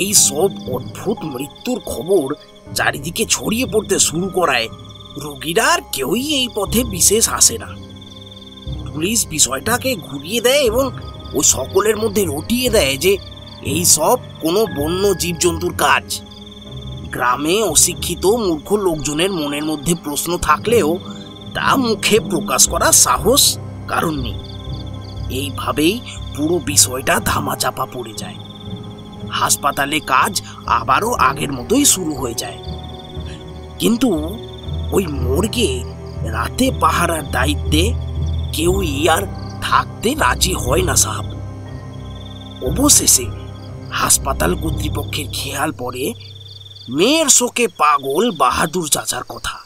এই সব অদ্ভুত মৃত্যুর খবর চারিদিকে ছড়িয়ে পড়তে শুরু করায় রোগীরা আর কেউই এই পথে বিশেষ আসে না। পুলিশ বিষয়টাকে ঘুরিয়ে দেয় এবং ওই সকলের মধ্যে রটিয়ে দেয় যে এই সব কোনো বন্য জীবজন্তুর কাজ। গ্রামে অশিক্ষিত মূর্খ লোকজনের মনের মধ্যে প্রশ্ন থাকলেও তা মুখে প্রকাশ করার সাহস কারণ নেই। এইভাবেই পুরো বিষয়টা ধামাচাপা পড়ে যায়। হাসপাতালে কাজ আবারও আগের মতোই শুরু হয়ে যায়, কিন্তু ওই মর্গে রাতে পাহারার দায়িত্বে কেউই আর থাকতে রাজি হয় না সাহাব। অবশেষে হাসপাতাল কর্তৃপক্ষের খেয়াল পড়ে মেয়ের শোকে পাগল বাহাদুর চাচার কথা।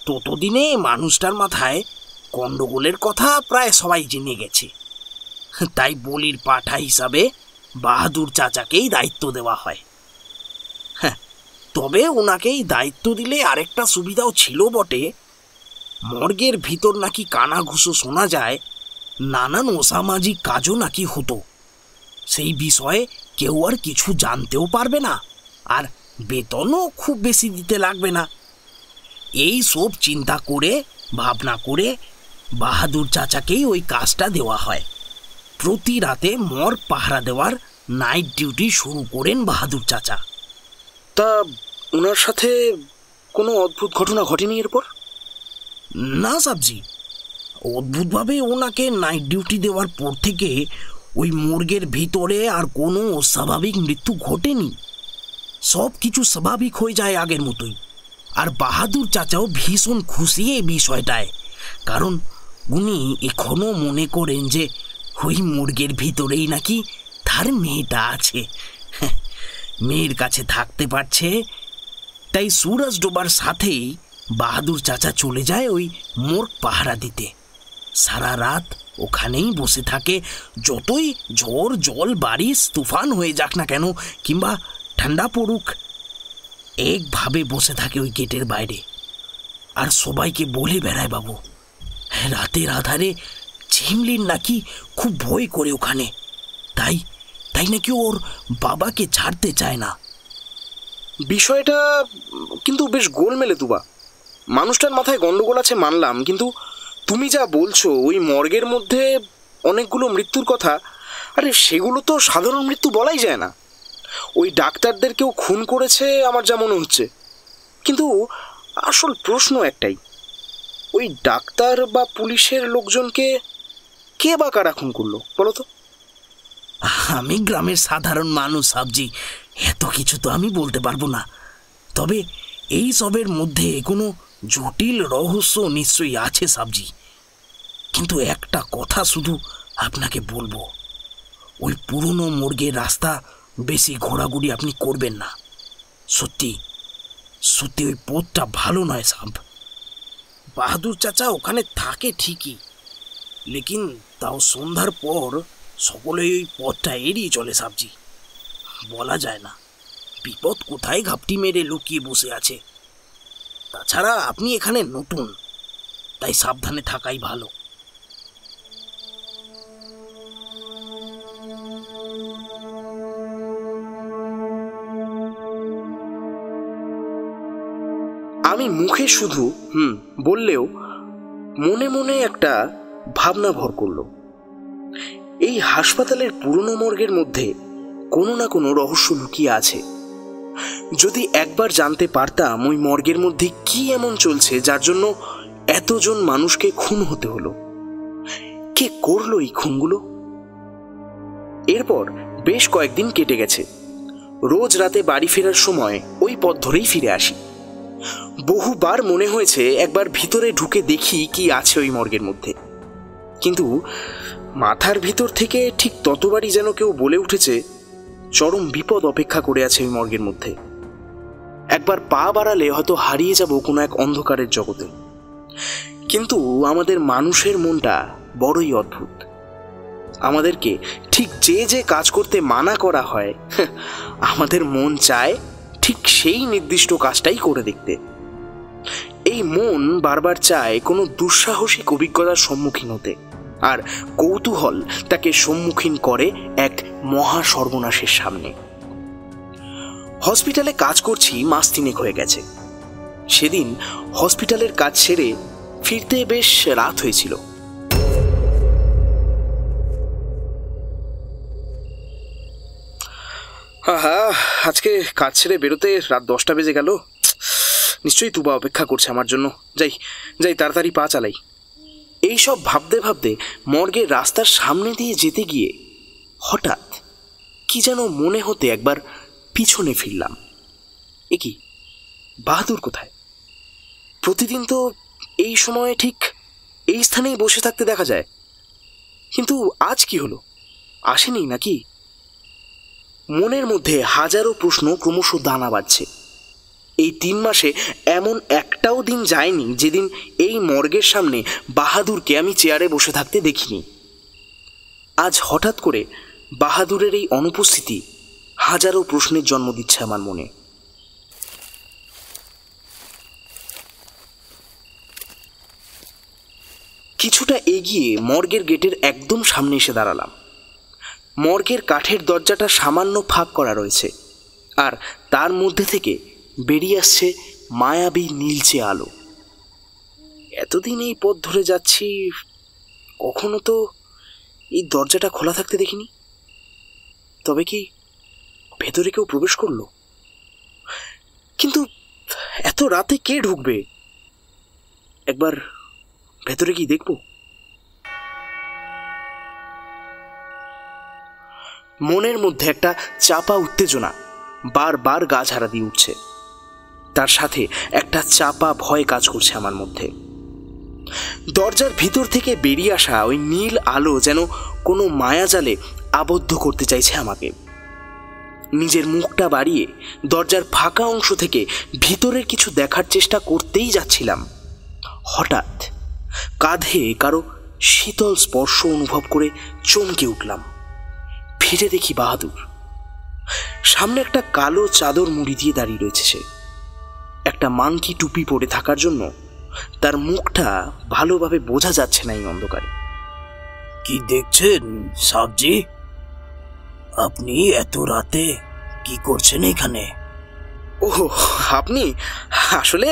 ততদিনে মানুষটার মাথায় গন্ডগোলের কথা প্রায় সবাই জেনে গেছে, তাই বলির পাঠা হিসাবে বাহাদুর চাচাকেই দায়িত্ব দেওয়া হয়। হ্যাঁ, তবে ওনাকেই দায়িত্ব দিলে আরেকটা সুবিধাও ছিল বটে। মর্গের ভিতর নাকি কানাঘুষো শোনা যায়, নানান অসামাজিক কাজও নাকি হতো। সেই বিষয়ে কেউ আর কিছু জানতেও পারবে না, আর বেতনও খুব বেশি দিতে লাগবে না। এই সব চিন্তা করে ভাবনা করে বাহাদুর চাচাকেই ওই কাজটা দেওয়া হয়। প্রতি রাতে মর্গ পাহারা দেওয়ার নাইট ডিউটি শুরু করেন বাহাদুর চাচা। তা ওনার সাথে কোনো অদ্ভুত ঘটনা ঘটেনি এরপর? না সাবজি, অদ্ভুতভাবে ওনাকে নাইট ডিউটি দেওয়ার পর থেকে ওই মর্গের ভিতরে আর কোনো অস্বাভাবিক মৃত্যু ঘটেনি। সব কিছু স্বাভাবিক হয়ে যায় আগের মতোই। আর বাহাদুর চাচাও ভীষণ খুশি এই বিষয়টায়, কারণ উনি এখনো মনে করেন যে ওই মর্গের ভিতরেই নাকি তার মেয়েটা আছে। মেয়ের কাছে থাকতে পারছে, তাই সুরজ ডোবার সাথেই বাহাদুর চাচা চলে যায় ওই মর্গ পাহারা দিতে। সারা রাত ওখানেই বসে থাকে, যতই ঝড় জল বারিশ তুফান হয়ে যাক না কেন কিংবা ঠান্ডা পড়ুক, একভাবে বসে থাকে ওই গেটের বাইরে। আর সবাইকে বলে বেড়ায়, বাবু, রাতের আধারে ঝিমলির নাকি খুব ভয় করে ওখানে, তাই নাকি ওর বাবাকে ছাড়তে চায় না। বিষয়টা কিন্তু বেশ গোলমেলে তুবা। মানুষটার মাথায় গন্ডগোল আছে মানলাম, কিন্তু তুমি যা বলছো ওই মর্গের মধ্যে অনেকগুলো মৃত্যুর কথা, আরে সেগুলো তো সাধারণ মৃত্যু বলাই যায় না। ওই ডাক্তারদের কেউ খুন করেছে আমার যা মনে হচ্ছে। কিন্তু আসল প্রশ্ন একটাই, ওই ডাক্তার বা পুলিশের লোকজনকে কে বা কারা খুন করলো বলো তো? আমি গ্রামের সাধারণ মানুষ সাবজি, এত কিছু তো আমি বলতে পারবো না। তবে এই সবের মধ্যে কোনো জটিল রহস্য নিশ্চয়ই আছে সাবজি। কিন্তু একটা কথা শুধু আপনাকে বলবো, ওই পুরনো মর্গের রাস্তা বেশি ঘোরাঘুরি আপনি করবেন না। সত্যি সত্যি ওই পথটা ভালো নয় সাব। বাহাদুর চাচা ওখানে থাকে ঠিকই, লেকিন তাও সন্ধ্যার পর সকলেই ওই পথটা এড়িয়ে চলে সাবজি। বলা যায় না বিপদ কোথায় ঘাপটি মেরে লুকিয়ে বসে আছে। তাছাড়া আপনি এখানে নতুন, তাই সাবধানে থাকাই ভালো। আমি মুখে শুধু বললেও মনে মনে একটা ভাবনা ভর করলো। এই হাসপাতালের পুরনো মর্গের মধ্যে কোনো না কোনো রহস্য লুকিয়ে আছে। যদি একবার জানতে পারতাম ওই মর্গের মধ্যে কি এমন চলছে যার জন্য এতজন মানুষকে খুন হতে হলো, কে করলো এই খুনগুলো। এরপর বেশ কয়েকদিন কেটে গেছে। রোজ রাতে বাড়ি ফেরার সময় ওই পথ ধরেই ফিরে আসি। বহুবার মনে হয়েছে একবার ভিতরে ঢুকে দেখি কি আছে ওই মর্গের মধ্যে, কিন্তু মাথার ভিতর থেকে ঠিক ততবারই যেন কেউ বলে উঠেছে চরম বিপদ অপেক্ষা করে আছে ওই মর্গের মধ্যে। একবার পা বাড়ালে হয়তো হারিয়ে যাব কোনো এক অন্ধকারের জগতে। কিন্তু আমাদের মানুষের মনটা বড়ই অদ্ভুত। আমাদেরকে ঠিক যে যে কাজ করতে মানা করা হয়, আমাদের মন চায় ঠিক সেই নির্দিষ্ট কাজটাই করে দেখতে। এই মন বারবার চায় কোনো দুঃসাহসিক অভিজ্ঞতার সম্মুখীন হতে, আর কৌতূহল তাকে সম্মুখীন করে এক মহা সর্বনাশের সামনে। হসপিটালে কাজ করছি মাস 3 হয়ে গেছে। সেদিন হসপিটালের কাজ সেরে ফিরতে বেশ রাত হয়েছিল। আজকে কাজ ছেড়ে বেরোতে রাত 10টা বেজে গেল। নিশ্চয়ই তুবা অপেক্ষা করছে আমার জন্য। যাই যাই তাড়াতাড়ি পা চালাই। এইসব ভাবতে ভাবতে মর্গের রাস্তার সামনে দিয়ে যেতে গিয়ে হঠাৎ কি যেন মনে হতে একবার পিছনে ফিরলাম। এ কি, বাহাদুর কোথায়? প্রতিদিন তো এই সময়ে ঠিক এই স্থানেই বসে থাকতে দেখা যায়, কিন্তু আজ কি হলো? আসেনি নাকি? মনের মধ্যে হাজারো প্রশ্ন ক্রমশ দানা বাঁধছে। এই 3 মাসে এমন একটাও দিন যায়নি যেদিন এই মর্গের সামনে বাহাদুরকে আমি চেয়ারে বসে থাকতে দেখিনি। আজ হঠাৎ করে বাহাদুরের এই অনুপস্থিতি হাজারো প্রশ্নের জন্ম দিচ্ছে আমার মনে। কিছুটা এগিয়ে মর্গের গেটের একদম সামনে এসে দাঁড়ালাম। মর্গের কাঠের দরজাটা সামান্য ফাঁক করা রয়েছে, আর তার মধ্যে থেকে বেরিয়ে আসছে মায়াবী নীলচে আলো। এতদিন এই পথ ধরে যাচ্ছি, কখনো তো এই দরজাটা খোলা থাকতে দেখিনি। তবে কি ভেতরে কেউ প্রবেশ করলো? কিন্তু এত রাতে কে ঢুকবে? একবার ভেতরে কি দেখব? মনের মধ্যে একটা চাপা উত্তেজনা বারবার গা ঝাড়া দিয়ে উঠছে। তার সাথে একটা চাপা ভয় কাজ করছে আমার মধ্যে। দরজার ভিতর থেকে বেরিয়ে আসা ওই নীল আলো যেন কোনো মায়াজালে আবদ্ধ করতে চাইছে আমাকে। নিজের মুখটা বাড়িয়ে দরজার ফাঁকা অংশ থেকে ভিতরের কিছু দেখার চেষ্টা করতেই যাচ্ছিলাম, হঠাৎ কাঁধে কারো শীতল স্পর্শ অনুভব করে চমকে উঠলাম। ফিরে দেখি বাহাদুর। সামনে একটা কালো চাদর মুড়ি দিয়ে দাঁড়িয়ে রয়েছে সে। একটা মাংকি টুপি পরে থাকার জন্য তার মুখটা ভালোভাবে বোঝা যাচ্ছে না এই অন্ধকারে। কি দেখছেন সাবজি? আপনি এত রাতে কি করছেন এখানে? ও আপনি, আসলে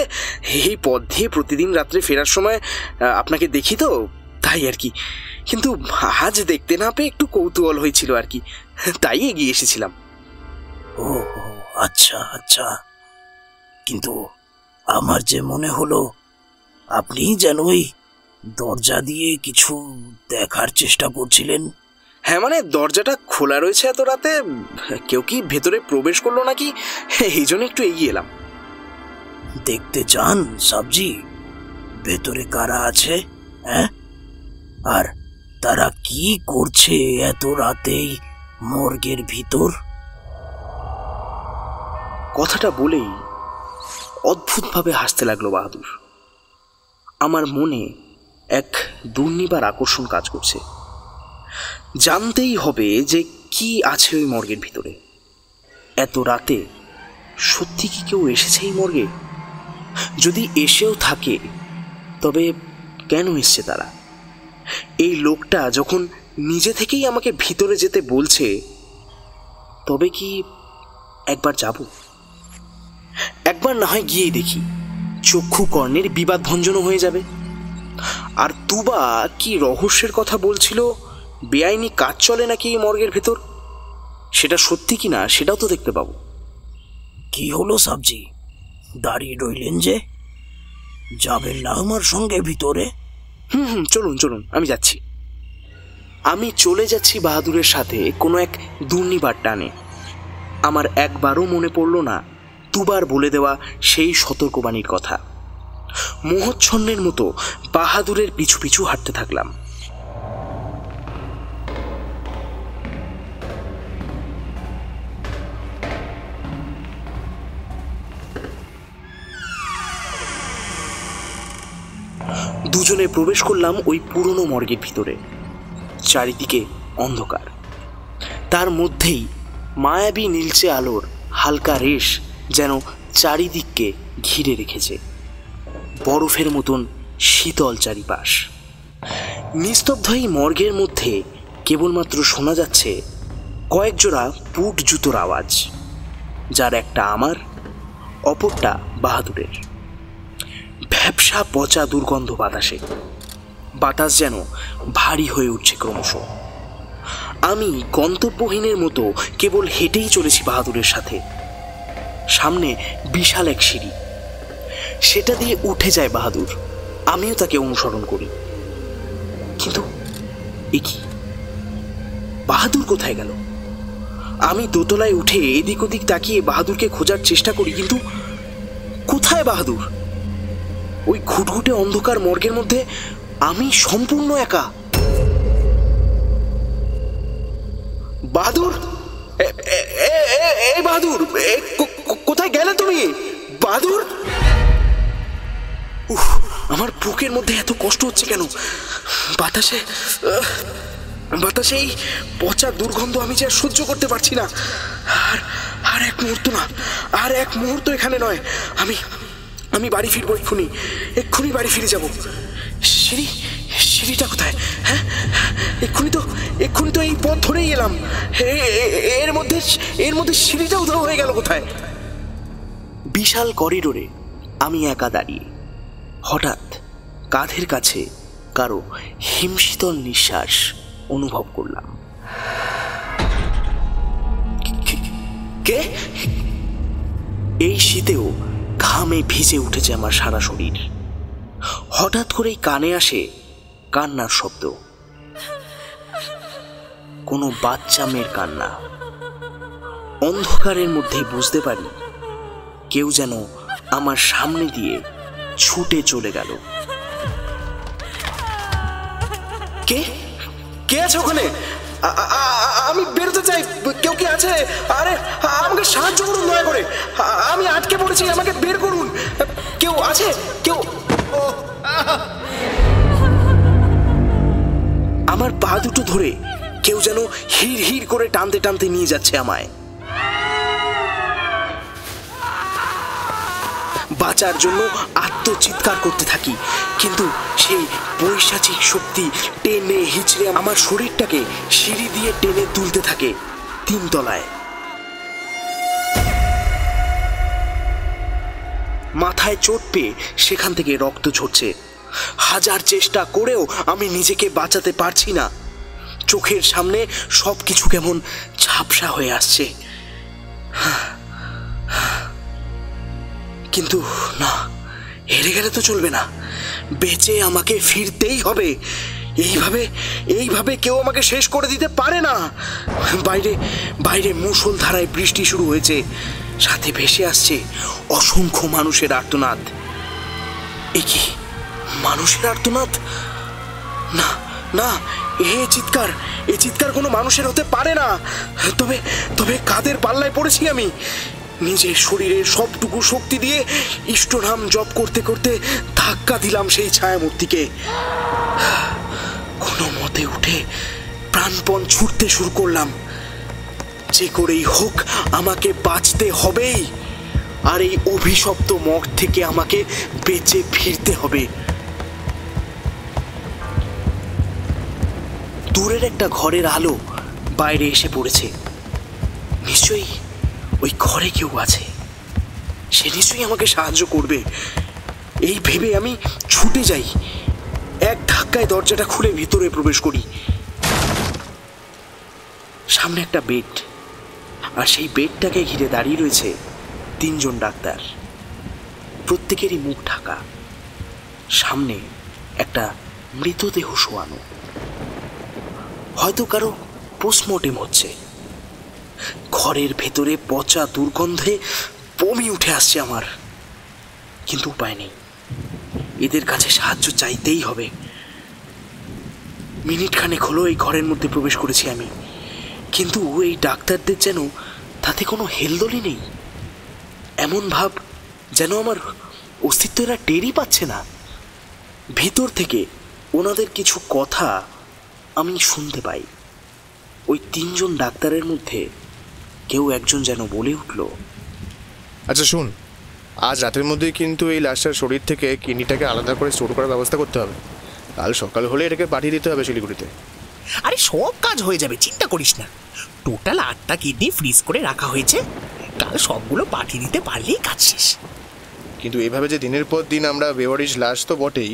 এই পথ দিয়ে প্রতিদিন রাত্রে ফেরার সময় আপনাকে দেখি তো, তাই আর কি। কিন্তু আজ দেখতে না পেয়ে একটু কৌতূহল হয়েছিল আর কি, তাই এগিয়ে এসেছিলাম। ও আচ্ছা আচ্ছা, কিন্তু আমার যে মনে হলো আপনি যেন ওই দরজা দিয়ে কিছু দেখার চেষ্টা করছিলেন। হ্যাঁ, মানে দরজাটা খোলা রয়েছে এত রাতে, কেউ কি ভেতরে প্রবেশ করলো নাকি, এই জন্য একটু এগিয়ে এলাম। দেখতে চান সাবজি ভেতরে কারা আছে? হ্যাঁ, আর তারা কি করছে এত রাতেই মর্গের ভিতর? কথাটা বলেই অদ্ভুতভাবে হাসতে লাগলো বাহাদুর। আমার মনে এক দুর্নিবার আকর্ষণ কাজ করছে। জানতেই হবে যে কি আছে ওই মর্গের ভিতরে। এত রাতে সত্যি কি কেউ এসেছে এই মর্গে? যদি এসেও থাকে তবে কেন এসছে তারা? এই লোকটা যখন নিজে থেকেই আমাকে ভিতরে যেতে বলছে, তবে কি একবার যাব? একবার না হয় গিয়ে দেখি, চক্ষু কর্ণের বিবাদ ভঞ্জনও হয়ে যাবে। আর তুবা কি রহস্যের কথা বলছিল, বেআইনি কাজ চলে নাকি এই মর্গের ভেতর, সেটা সত্যি কিনা সেটাও তো দেখতে পাবো। কি হলো সাবজি, দাঁড়িয়ে রইলেন যে? যাবেন না আমার সঙ্গে ভিতরে? চলুন চলুন, আমি যাচ্ছি। আমি চলে যাচ্ছি বাহাদুরের সাথে কোনো এক দুর্নিবার টানে। আমার একবারও মনে পড়ল না দুবার বলে দেওয়া সেই সতর্কবাণীর কথা। মোহচ্ছন্নের মতো বাহাদুরের পিছু পিছু হাঁটতে থাকলাম। দুজনে প্রবেশ করলাম ওই পুরনো মর্গের ভিতরে। চারিদিকে অন্ধকার, তার মধ্যেই মায়াবী নীলচে আলোর হালকা রেশ যেন চারিদিককে ঘিরে রেখেছে। বরফের মতন শীতল চারিপাশ। নিস্তব্ধ এই মর্গের মধ্যে কেবলমাত্র শোনা যাচ্ছে কয়েক জোড়া বুট জুতোর আওয়াজ, যার একটা আমার, অপরটা বাহাদুরের। ভ্যাপসা পচা দুর্গন্ধ বাতাসে, বাতাস যেন ভারী হয়ে উঠছে ক্রমশ। আমি গন্তব্যহীনের মতো কেবল হেঁটেই চলেছি বাহাদুরের সাথে। সামনে বিশাল এক সিঁড়ি, সেটা দিয়ে উঠে যায় বাহাদুর। আমিও তাকে অনুসরণ করি। কিন্তু এ কি, বাহাদুর কোথায় গেল? আমি দোতলায় উঠে এদিক ওদিক তাকিয়ে বাহাদুরকে খোঁজার চেষ্টা করি, কিন্তু কোথায় বাহাদুর? ওই ঘুটঘুটে অন্ধকার মর্গের মধ্যে আমি সম্পূর্ণ একা। বাহাদুর, বাহাদুর, কোথায় গেলে তুমি? বাহাদুর! আমার বুকের মধ্যে এত কষ্ট হচ্ছে কেন? বাতাসে এই পচা দুর্গন্ধ আমি যে আর সহ্য করতে পারছি না। আর এক মুহূর্ত না, আর এক মুহূর্ত এখানে নয়। আমি বাড়ি ফিরবো, এক্ষুনি বাড়ি ফিরে যাব। সিঁড়িটা কোথায়? হ্যাঁ, এক্ষুনি তো এই পথ ধরেই এলাম। এর মধ্যে সিঁড়িটা উধাও হয়ে গেল কোথায়? বিশাল করিডোরে আমি একা দাঁড়িয়ে। হঠাৎ কাঁধের কাছে কারো হিমশীতল নিঃশ্বাস অনুভব করলাম। কে? এই শীতেও ঘামে ভিজে উঠেছে আমার সারা শরীর। হঠাৎ করেই কানে আসে কান্নার শব্দ, কোনো বাচ্চা মেয়ের কান্না। অন্ধকারের মধ্যেই বুঝতে পারি কেউ যেন আমার সামনে দিয়ে ছুটে চলে গেল। কে আছে ওখানে? আমি বেরোতে চাই, কেউ কি আছে? আরে আমাকে সাহায্য করুন দয়া করে, আমি আটকে পড়েছি, আমাকে বের করুন। কেউ আছে? কেউ? আমার পা দুটো ধরে কেউ যেন হিড় হিড় করে টানতে টানতে নিয়ে যাচ্ছে আমায়। বাঁচার জন্য আত্মচিৎকার করতে থাকি, কিন্তু সেই বৈশাচিক শক্তি টেনে হিচড়ে আমার শরীরটাকে সিঁড়ি দিয়ে টেনে তুলতে থাকে 3 তলায়। মাথায় চোট পেয়ে সেখান থেকে রক্ত ঝরছে। হাজার চেষ্টা করেও আমি নিজেকে বাঁচাতে পারছি না। চোখের সামনে সবকিছু কেমন ঝাপসা হয়ে আসছে। কিন্তু না, হেরে গেলে তো চলবে না, বেঁচে আমাকে ফিরতেই হবে। এইভাবে কেউ আমাকে শেষ করে দিতে পারে না। বাইরে মুষলধারায় বৃষ্টি শুরু হয়েছে, সাথে ভেসে আসছে অসংখ্য মানুষের আর্তনাদ। এ কি মানুষের আর্তনাদ? না না, এ চিৎকার কোনো মানুষের হতে পারে না। তবে কাদের পাল্লায় পড়েছি আমি? নিজের শরীরের সবটুকু শক্তি দিয়ে ইষ্টনাম জপ করতে করতে ধাক্কা দিলাম সেই ছায়ামূর্তিকে। কোনো মতে উঠে প্রাণপণ ছুটতে শুরু করলাম। যে করেই হোক আমাকে বাঁচতে হবেই, আর এই অভিশপ্ত মঠ থেকে আমাকে বেঁচে ফিরতে হবে। দূরের একটা ঘরের আলো বাইরে এসে পড়েছে। নিশ্চয়ই ওই ঘরে কেউ আছে, সে নিশ্চয়ই আমাকে সাহায্য করবে। এই ভেবে আমি ছুটে যাই, এক ধাক্কায় দরজাটা খুলে ভিতরে প্রবেশ করি। সামনে একটা বেড, আর সেই বেডটাকে ঘিরে দাঁড়িয়ে রয়েছে 3 জন ডাক্তার। প্রত্যেকেরই মুখ ঢাকা, সামনে একটা মৃতদেহ শোয়ানো। হয়তো কারো পোস্টমর্টেম হচ্ছে। ঘরের ভেতরে পচা দুর্গন্ধে বমি উঠে আসছে আমার, কিন্তু উপায় নেই, এদের কাছে সাহায্য চাইতেই হবে। মিনিট খানেক হলো এই ঘরের মধ্যে প্রবেশ করেছি আমি, কিন্তু এই ডাক্তারদের যেন তাতে কোনো হেলদোলই নেই। এমন ভাব যেন আমার অস্তিত্ব এরা টেরই পাচ্ছে না। ভিতর থেকে ওনাদের কিছু কথা আমি শুনতে পাই। ওই 3 জন ডাক্তারের মধ্যে কেউ একজন যেন বলে উঠল, আচ্ছা শুন, আজ রাতের মধ্যেই কিন্তু এই লাশটার শরীর থেকে কিডনিটাকে আলাদা করে স্টোর করার ব্যবস্থা করতে হবে। কাল সকাল হলে এটাকে পাঠিয়ে দিতে হবে শিলিগুড়িতে। আরে সব কাজ হয়ে যাবে, চিন্তা করিস না। টোটাল 8টা কিডনি ফ্রিজ করে রাখা হয়েছে, কাল সবগুলো পাঠিয়ে দিতে পারলেই কাজ শেষ। কিন্তু এভাবে যে দিনের পর দিন আমরা বেওয়ারিশ লাশ তো বটেই,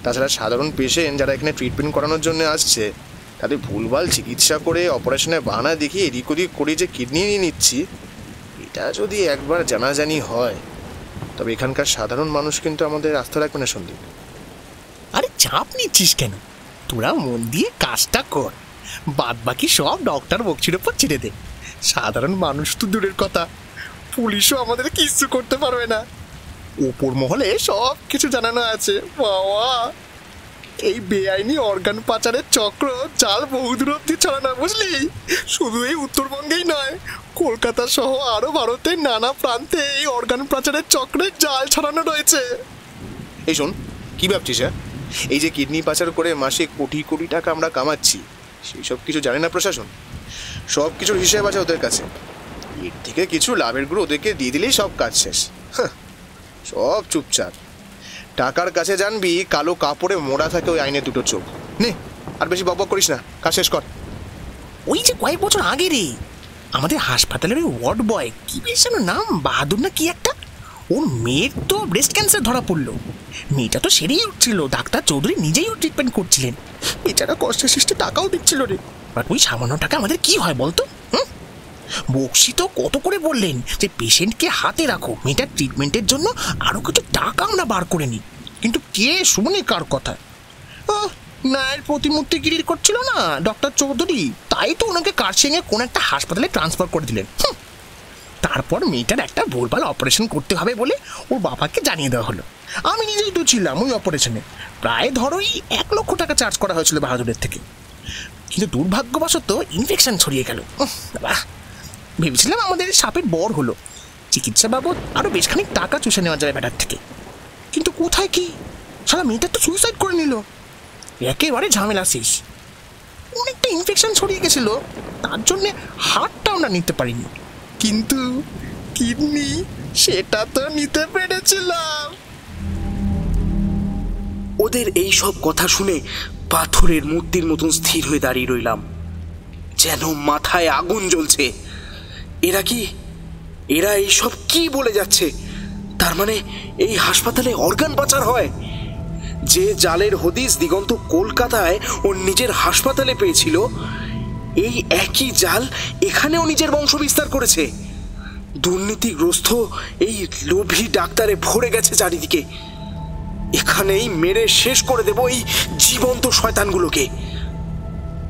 তাছাড়া সাধারণ পেশেন্ট যারা এখানে ট্রিটমেন্ট করানোর জন্য আসছে তাদের ভুলভাল চিকিৎসা করে অপারেশনের বাহানা দেখিয়ে এদিক ওদিক করে যে কিডনি নিয়ে নিচ্ছি, এটা যদি একবার জানাজানি হয় তবে এখানকার সাধারণ মানুষ কিন্তু আমাদের আস্থা রাখবে না সন্দীপ। আরে চাপ নিচ্ছিস কেন? তোরা মন দিয়ে কাজটা কর, বাদ বাকি সব ডক্টর বক্সির ওপর ছেড়ে দে। সাধারণ মানুষ তো দূরের কথা, পুলিশও আমাদের কিছু করতে পারবে না। ওপর মহলে সব কিছু জানানো আছে। বাবা, এই বেআইনি অর্গান পাচারের চক্র জাল বহুদূর অব্দি ছড়ানো, বুঝলি? শুধু এই উত্তরবঙ্গেই নয়, কলকাতা সহ আরো ভারতের নানা প্রান্তে এই অর্গান পাচারের চক্রের জাল ছড়ানো রয়েছে। এই শোন, কি ভাবছিস? এই যে কিডনি পাচার করে মাসে কোটি কোটি টাকা আমরা কামাচ্ছি, সেই সব কিছু জানে না প্রশাসন? সব কিছুর হিসেব আছে ওদের কাছে। এর থেকে কিছু লাভের গুলো ওদেরকে দিয়ে দিলেই সব কাজ শেষ। সব চুপচাপ। টাকার কাছে জানবি কালো কাপড়ে মোড়া থাকে ওই আইনের 2টো চোখ। নে, আর বেশি বকবক করিস না, কাজ শেষ কর। ওই যে কয়েক বছর আগে রে, আমাদের হাসপাতালের ওই ওয়ার্ড বয়, কি বেশ যেন নাম, বাহাদুর না কি একটা, ওর মেয়ের তো ব্রেস্ট ক্যান্সার ধরা পড়লো। মেয়েটা তো সেরেই উঠছিল, ডাক্তার চৌধুরী নিজেই ওর ট্রিটমেন্ট করছিলেন। বেচারা কষ্টের সৃষ্টি টাকাও দিচ্ছিল রে। বাট ওই সামান্য টাকা আমাদের কি হয় বলতো? বক্সি তো কত করে বললেন যে পেশেন্টকে হাতে রাখো, মেয়েটার ট্রিটমেন্টের জন্য আরো কিছু টাকা আমরা বার করে নিই, কিন্তু কে শুনে কার কথা? নায়ের প্রতিমূর্তি গিরির করছিল না ডক্টর চৌধুরী, তাই তো ওনাকে কার্শিয়াংয়ে কোন একটা হাসপাতালে ট্রান্সফার করে দিলেন। তারপর মেয়েটার একটা ভুলভাল অপারেশন করতে হবে বলে ওর বাবাকে জানিয়ে দেওয়া হলো। আমি নিজেই তো ছিলাম ওই অপারেশনে। প্রায় ধরো 1 লক্ষ টাকা চার্জ করা হয়েছিল বাহাদুরের থেকে, কিন্তু দুর্ভাগ্যবশত ইনফেকশন ছড়িয়ে গেল। ভেবেছিলাম আমাদের সাপের বর হলো, চিকিৎসা বাবদ আরো বেশ খানিক টাকা চুষে নেওয়া যাবে ব্যাটার থেকে, কিন্তু কোথায় কি, সারা মেয়েটা তো সুইসাইড করে নিল। একেবারে ঝামেলা শেষ। অনেকটা ইনফেকশন ছড়িয়ে গেছিল, তার জন্যে হার্টটা আমরা নিতে পারিনি, কিন্তু কিডনি সেটা তো নিতে পেরেছিলাম। ওদের এই সব কথা শুনে পাথরের মূর্তির মতন স্থির হয়ে দাঁড়িয়ে রইলাম, যেন মাথায় আগুন জ্বলছে। এরা এইসব কি বলে যাচ্ছে? তার মানে এই হাসপাতালে অর্গান পাচার হয়। যে জালের হদিস দিগন্ত কলকাতায় ওর নিজের হাসপাতালে পেয়েছিল, এই একই জাল এখানেও নিজের বংশ বিস্তার করেছে। দুর্নীতিগ্রস্ত এই লোভী ডাক্তারে ভরে গেছে চারিদিকে। এখানেই মেরে শেষ করে দেব এই জীবন্ত শয়তানগুলোকে।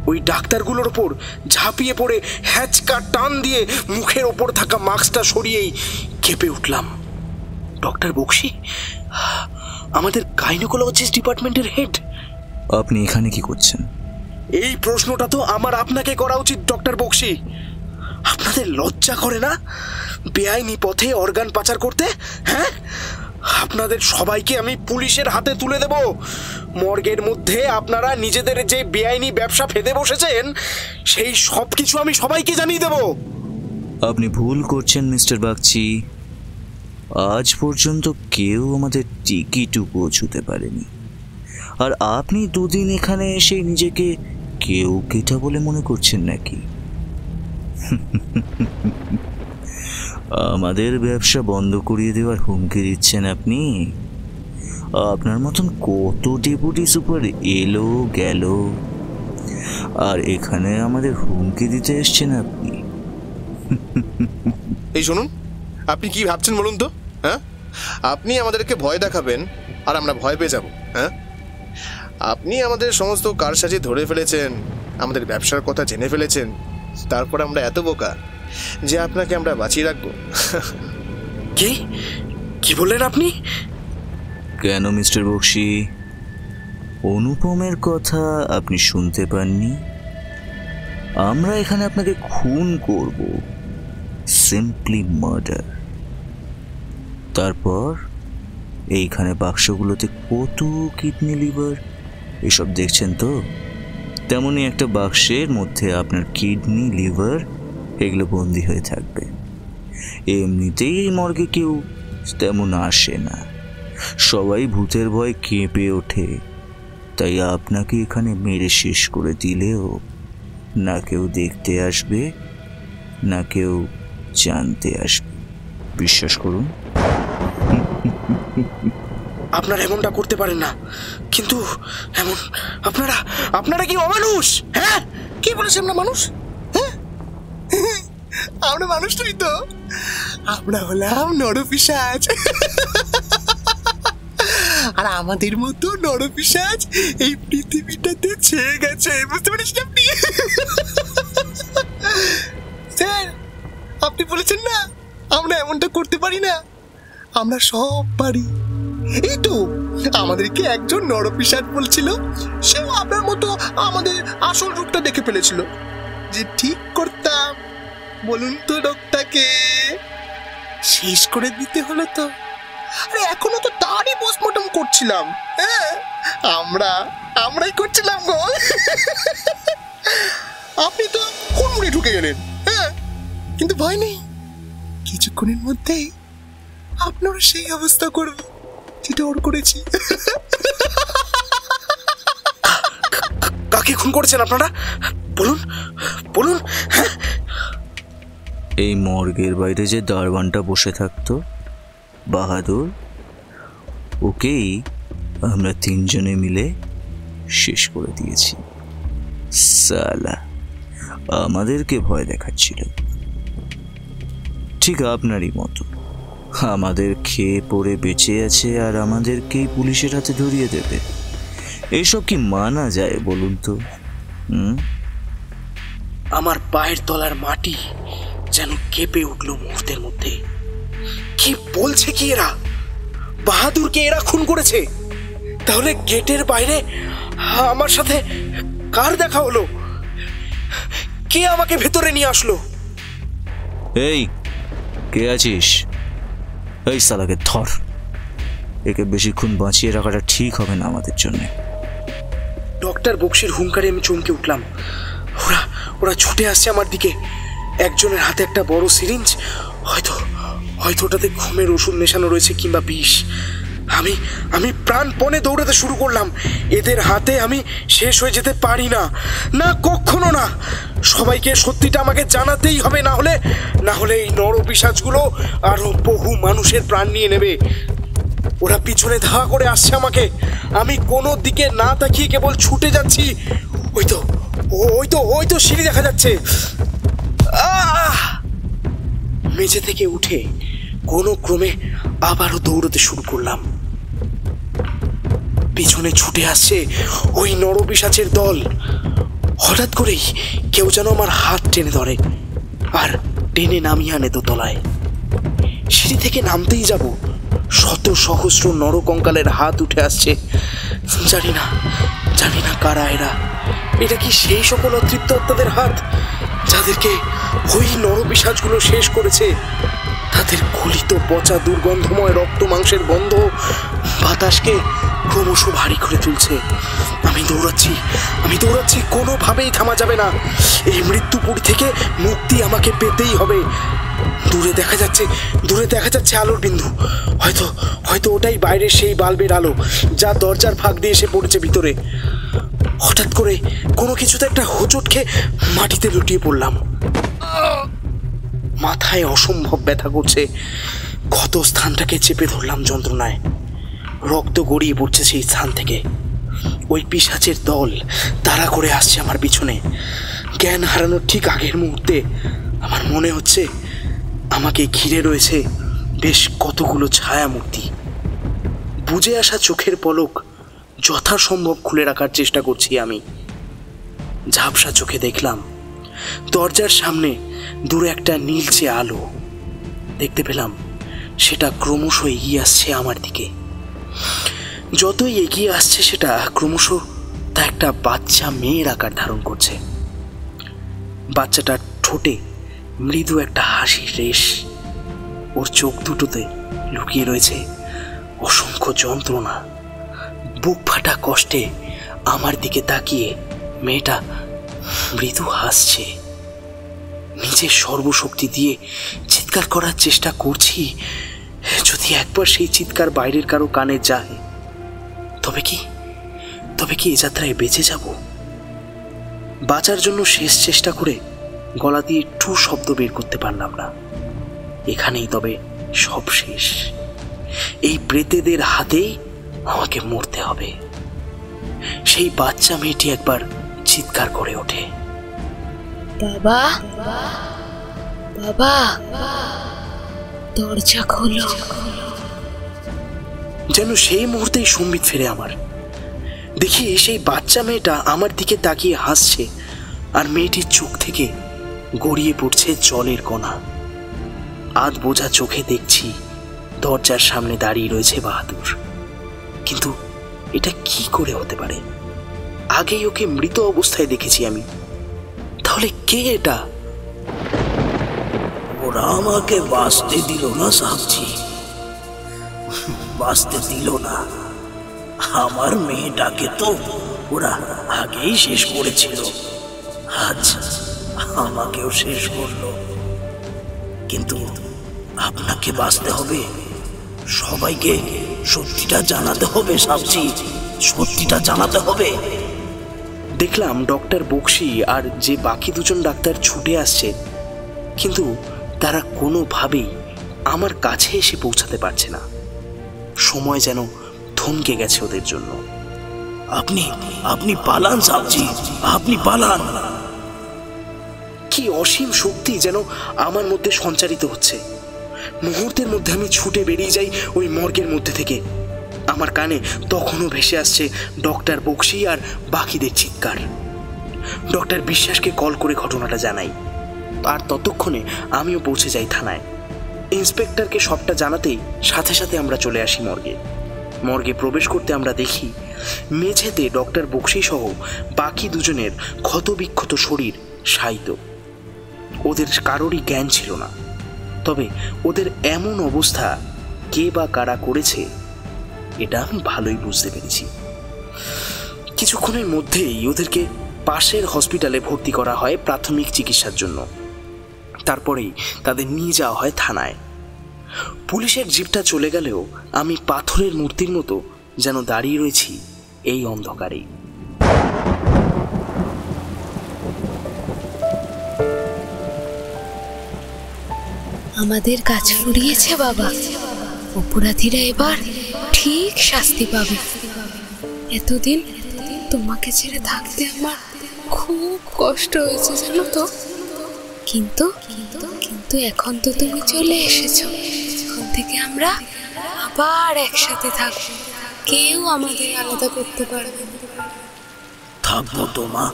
ওই ডাক্তারগুলোর ওপর ঝাঁপিয়ে পড়ে হ্যাচকা টান দিয়ে মুখের ওপর থাকা মাস্কটা সরিয়েই কেঁপে উঠলাম। ডক্টর বক্সি, আমাদের গাইনোকোলজিস্ট ডিপার্টমেন্টের হেড। আপনি এখানে কি করছেন? এই প্রশ্নটা তো আমার আপনাকে করা উচিত ডক্টর বক্সি। আপনাদের লজ্জা করে না বেআইনি পথে অর্গান পাচার করতে? হ্যাঁ, আপনাদের সবাইকে আমি পুলিশের হাতে তুলে দেব। মর্গের মধ্যে আপনারা নিজেদের যে বেআইনি ব্যবসা ফেঁদে বসেছেন, সেই সব কিছু আমি সবাইকে জানিয়ে দেব। আপনি ভুল করছেন মিস্টার বাগচি। আজ পর্যন্ত কেউ আমাদের টিকিটুকুও ছুঁতে পারেনি, আর আপনি দুদিন এখানে এসে নিজেকে কেউ কেটা বলে মনে করছেন নাকি? আমাদের ব্যবসা বন্ধ করিয়ে দেওয়ার হুমকি দিচ্ছেন আপনি? আপনার মতন কত ডেপুটি সুপার এলো গেল, আর এখানে আমাদের হুমকি দিতে এসছেন আপনি? এই শুনুন, আপনি কি ভাবছেন বলুন তো? হ্যাঁ, আপনি আমাদেরকে ভয় দেখাবেন আর আমরা ভয় পেয়ে যাব? হ্যাঁ, আপনি আমাদের সমস্ত কারসাজি ধরে ফেলেছেন, আমাদের ব্যবসার কথা জেনে ফেলেছেন, তারপর আমরা এত বোকা যে আপনাকে আমরা বাঁচিয়ে রাখবো? কি কি বললেন আপনি? কেন মিস্টার বক্সি, অনুপমের কথা আপনি শুনতে পাননি? আমরা এখানে আপনাকে খুন করব, সিম্পলি মার্ডার। তারপর এইখানে বাক্সগুলোতে কত কিডনি, লিভার এসব দেখছেন তো? তেমনি একটা বাক্সের মধ্যে আপনার কিডনি, লিভার এগুলো বন্দি হয়ে থাকবে। এমনিতেই এই মর্গে কেউ তেমন আসে না, সবাই ভূতের ভয় কেঁপে ওঠে। তাই আপনাকে এখানে মেরে শেষ করে দিলেও না কেউ দেখতে আসবে, না কেউ জানতে আসবে। বিশ্বাস করুন। আপনারা এমনটা করতে পারেন না, কিন্তু এমন আপনারা কি অমানুষ? হ্যাঁ, কি বলেছে আমরা মানুষ? হ্যাঁ, আমরা মানুষ নই তো, আমরা হলাম নরপিশাচ। আর আমাদের মতো নরপিশাচ এই পৃথিবীটাতে ছেয়ে গেছে, বুঝতে পেরেছেন আপনি? স্যার, আপনি বলেছেন না আমরা এমনটা করতে পারি না, আমরা সব পারি। এই তো আমাদেরকে একজন নরপিশাচ বলছিল, সেও আপনার মতো আমাদের আসল রূপটা দেখে ফেলেছিল। যে ঠিক করতাম, বলুন তো রোগটাকে শেষ করে দিতে হলো তো। আরে এখনো তো তারই পোস্টমর্টম করছিলাম। হ্যাঁ, আমরাই করছিলাম গো। আপনি তো কোন মুড়ে ঢুকে গেলেন। হ্যাঁ, কিন্তু ভয় নেই, কিছুক্ষণের মধ্যেই আপনারও সেই অবস্থা করবে যেটা ওর করেছি। কাকে খুন করেছেন আপনারা? বলুন বলুন। এই মর্গের বাইরে যে দারওয়ানটা বসে থাকতো, বাহাদুর, ওকেই আমরা তিনজনে মিলে শেষ করে দিয়েছি। সালা আমাদেরকে ভয় দেখাচ্ছিল, ঠিক আপনারই মতো। আমাদের খেয়ে পড়ে বেঁচে আছে আর আমাদেরকেই পুলিশের হাতে ধরিয়ে দেবে। এইসব কি মানা যায় বলুন তো? আমার পায়ের তলার মাটি যেন কেঁপে উঠল মুহূর্তের মধ্যে। কি বলছে কি এরা? বাহাদুরকে এরা খুন করেছে? তাহলে গেটের বাইরে আমার সাথে কার দেখা হলো? কে আমাকে ভেতরে নিয়ে আসলো? এই কে আছিস? এই সালাকে ধর, একে বেশিক্ষণ বাঁচিয়ে রাখাটা ঠিক হবে না আমাদের জন্য। ডক্টর বক্সির হুঙ্কারে আমি চমকে উঠলাম। ওরা ছুটে আসছে আমার দিকে। একজনের হাতে একটা বড় সিরিঞ্জ, হয়তো ওটাতে ঘুমের ওষুধ মেশানো রয়েছে কিংবা বিষ। আমি প্রাণপণে দৌড়াতে শুরু করলাম। এদের হাতে আমি শেষ হয়ে যেতে পারি না, না কখনো না। সবাইকে সত্যিটা আমাকে জানাতেই হবে, না হলে এই নরপিশাচগুলো আরো বহু মানুষের প্রাণ নিয়ে নেবে। ওরা পিছনে ধাওয়া করে আসছে আমাকে। আমি কোনো দিকে না তাকিয়ে কেবল ছুটে যাচ্ছি। ওই তো সিঁড়ি দেখা যাচ্ছে। মেঝে থেকে উঠে কোনো ক্রমে আবারও দৌড়তে শুরু করলাম। পিছনে ছুটে আসছে ওই নরপিশাচের দল। হঠাৎ করেই কেউ যেন আমার হাত টেনে ধরে আর টেনে নামিয়ে আনে দোতলায়। সিঁড়ি থেকে নামতেই যাব, শত সহস্র নরকঙ্কালের হাত উঠে আসছে। জানি না কারা এরা। এটা কি সেই সকল অতৃপ্ত আত্মাদের হাত যাদেরকে ওই নরপিশাচগুলো শেষ করেছে? তাদের গলিত পচা দুর্গন্ধময় রক্ত মাংসের গন্ধ বাতাসকে ক্রমশ ভারী করে তুলছে। আমি দৌড়াচ্ছি, কোনোভাবেই থামা যাবে না। এই মৃত্যুপুরী থেকে মুক্তি আমাকে পেতেই হবে। দূরে দেখা যাচ্ছে আলোর বিন্দু। হয়তো ওটাই বাইরের সেই বাল্বের আলো যা দরজার ফাঁক দিয়ে এসে পড়েছে ভিতরে। হঠাৎ করে কোনো কিছুতে একটা হোঁচট খেয়ে মাটিতে লুটিয়ে পড়লাম। মাথায় অসম্ভব ব্যথা করছে। ক্ষত স্থানটাকে চেপে ধরলাম যন্ত্রণায়। রক্ত গড়িয়ে পড়ছে সেই স্থান থেকে। ওই পিশাচের দল তাড়া করে আসছে আমার পিছনে। জ্ঞান হারানোর ঠিক আগের মুহূর্তে আমার মনে হচ্ছে আমাকে ঘিরে রয়েছে বেশ কতগুলো ছায়ামূর্তি। বুজে আসা চোখের পলক যথাসম্ভব খুলে রাখার চেষ্টা করছি আমি। ঝাপসা চোখে দেখলাম দরজার সামনে দূরে একটা নীলচে আলো। দেখতে পেলাম সেটা ক্রমশ এগিয়ে আসছে আমার দিকে। যতই এগিয়ে আসছে সেটা ক্রমশ তা একটা বাচ্চা মেয়ের আকার ধারণ করছে। বাচ্চাটার ঠোঁটে মৃদু একটা হাসির রেশ। ওর চোখ দুটোতে লুকিয়ে রয়েছে অসংখ্য যন্ত্রণা। বুক ফাটা কষ্টে আমার দিকে তাকিয়ে মেয়েটা মৃদু হাসছে। নিজের সর্বশক্তি দিয়ে চিৎকার করার চেষ্টা করছি। যদি একবার সেই চিৎকার বাইরের কারো কানে যায় তবে কি এ যাত্রায় বেঁচে যাব? বাঁচার জন্য শেষ চেষ্টা করে গলা দিয়ে একটু শব্দ বের করতে পারলাম না। এখানেই তবে সব শেষ। এই প্রেতেদের হাতেই আমাকে মরতে হবে। সেই বাচ্চা মেয়েটি একবার চিৎকার করে ওঠে, বাবা, বাবা, দরজা খোলো। যেন সেই মুহূর্তেই সম্বিত ফেরে আমার। দেখি সেই বাচ্চা মেয়েটা আমার দিকে তাকিয়ে হাসছে আর মেয়েটির চোখ থেকে গড়িয়ে পড়ছে জলের কণা। আধ বোঝা চোখে দেখছি দরজার সামনে দাঁড়িয়ে রয়েছে বাহাদুর। কিন্তু এটা কি করে হতে পারে? আগেই ওকে মৃত অবস্থায় দেখেছি আমি। তাহলে কে এটা? ওরা আমাকে বাঁচতে দিল না সাবজি, বাঁচতে দিল না। আমার মেয়েটাকে তো ওরা আগেই শেষ করেছিল, আজ আমাকেও শেষ করলো। কিন্তু আপনাকে বাঁচতে হবে, সবাইকে সত্যিটা জানাতে হবে সাবজি, সত্যিটা জানাতে হবে। দেখলাম ডক্টর বক্সি আর যে বাকি দুজন ডাক্তার ছুটে আসছে, কিন্তু তারা কোনোভাবেই আমার কাছে এসে পৌঁছাতে পারছে না। সময় যেন থমকে গেছে ওদের জন্য। আপনি পালান সাবজি, আপনি পালান। কি অসীম শক্তি যেন আমার মধ্যে সঞ্চারিত হচ্ছে। মুহূর্তের মধ্যে আমি ছুটে বেরিয়ে যাই ওই মর্গের মধ্যে থেকে। আমার কানে তখনও ভেসে আসছে ডক্টর বক্সি আর বাকিদের চিৎকার। ডক্টর বিশ্বাসকে কল করে ঘটনাটা জানাই, আর ততক্ষণে আমিও পৌঁছে যাই থানায়। ইন্সপেক্টরকে সবটা জানাতেই সাথে সাথে আমরা চলে আসি মর্গে। মর্গে প্রবেশ করতে আমরা দেখি মেঝেতে ডক্টর বক্সি সহ বাকি দুজনের ক্ষতবিক্ষত শরীর শায়িত। ওদের কারোরই জ্ঞান ছিল না, তবে ওদের এমন অবস্থা কে বা কারা করেছে এটা আমি ভালোই বুঝতে পেরেছি। কিছুক্ষণের মধ্যেই ওদেরকে পাশের হসপিটালে ভর্তি করা হয় প্রাথমিক চিকিৎসার জন্য। তারপরেই তাদের নিয়ে যাওয়া হয় থানায়। পুলিশের জিপটা চলে গেলেও আমি পাথরের মূর্তির মতো যেন দাঁড়িয়ে রয়েছি এই অন্ধকারেই। আমাদের কাজ ফুরিয়েছে বাবা। অপরাধীরা এবার ঠিক শাস্তি পাবে। এতদিন তোমাকে ছেড়ে থাকতে আমার খুব কষ্ট হয়েছে জানো তো। কিন্তু কিন্তু এখন তো তুমি চলে এসেছো। এখন থেকে আমরা আবার একসাথে থাকবো, কেউ আমাদের আলাদা করতে পারবে না। থাকবো তো মা,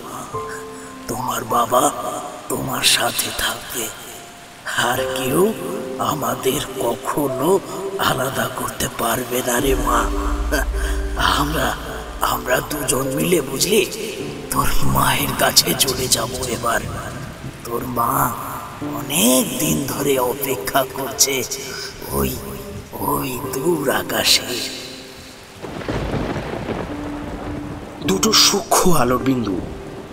তোমার বাবা তোমার সাথে থাকবে, আর কেউ আমাদের কখনো আলাদা করতে পারবে না রে মা। আমরা দুজন মিলে বুঝলি তোর মায়ের কাছে চলে যাব এবার। তোর মা অনেক দিন ধরে অপেক্ষা করছে ওই ওই দূর আকাশে। দুটো সূক্ষ্ম আলোর বিন্দু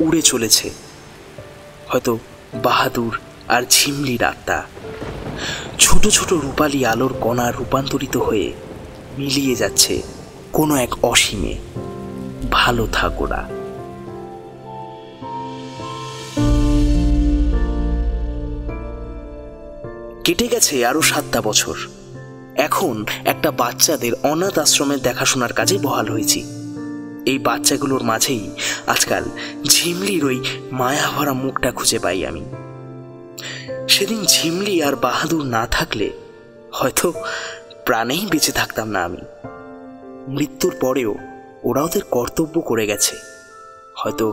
উড়ে চলেছে, হয়তো বাহাদুর আর ঝিমলির আত্মা। ছোট ছোট রূপালী আলোর কণা রূপান্তরিত হয়ে মিলিয়ে যাচ্ছে কোনো এক অসীমে। ভালো থাকোরা। কেটে গেছে আরো 7টা বছর। এখন একটা বাচ্চাদের অনাথ আশ্রমের দেখাশোনার কাজে বহাল হয়েছি। এই বাচ্চাগুলোর মাঝেই আজকাল ঝিমলির ওই মায়াভরা মুখটা খুঁজে পাই আমি। সেদিন ঝিমলি আর বাহাদুর না থাকলে হয়তো প্রাণেই বেঁচে থাকতাম না আমি। মৃত্যুর পরেও ওরা ওদের কর্তব্য করে গেছে। হয়তো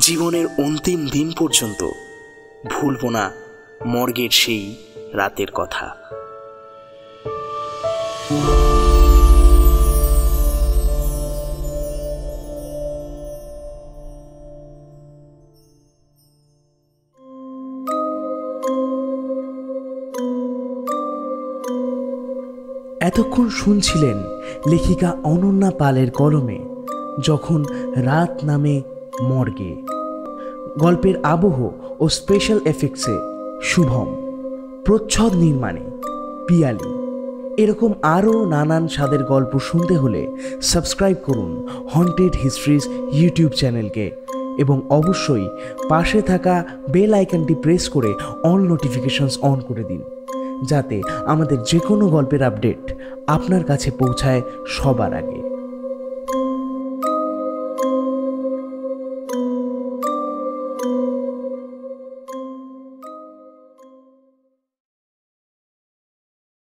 জীবনের অন্তিম দিন পর্যন্ত ভুলব না মর্গের সেই রাতের কথা। এতক্ষণ শুনছিলেন লেখিকা অনন্যা পালের কলমে যখন রাত নামে মর্গে। গল্পের আবহ ও স্পেশাল এফেক্টসে শুভম, প্রচ্ছদ নির্মাণে পিয়ালি। এরকম আরও নানান স্বাদের গল্প শুনতে হলে সাবস্ক্রাইব করুন হন্টেড হিস্ট্রিজ ইউটিউব চ্যানেলকে এবং অবশ্যই পাশে থাকা বেল আইকনটি প্রেস করে অল নোটিফিকেশনস অন করে দিন, যাতে আমাদের যে কোনো গল্পের আপডেট আপনার কাছে পৌঁছায় সবার আগে।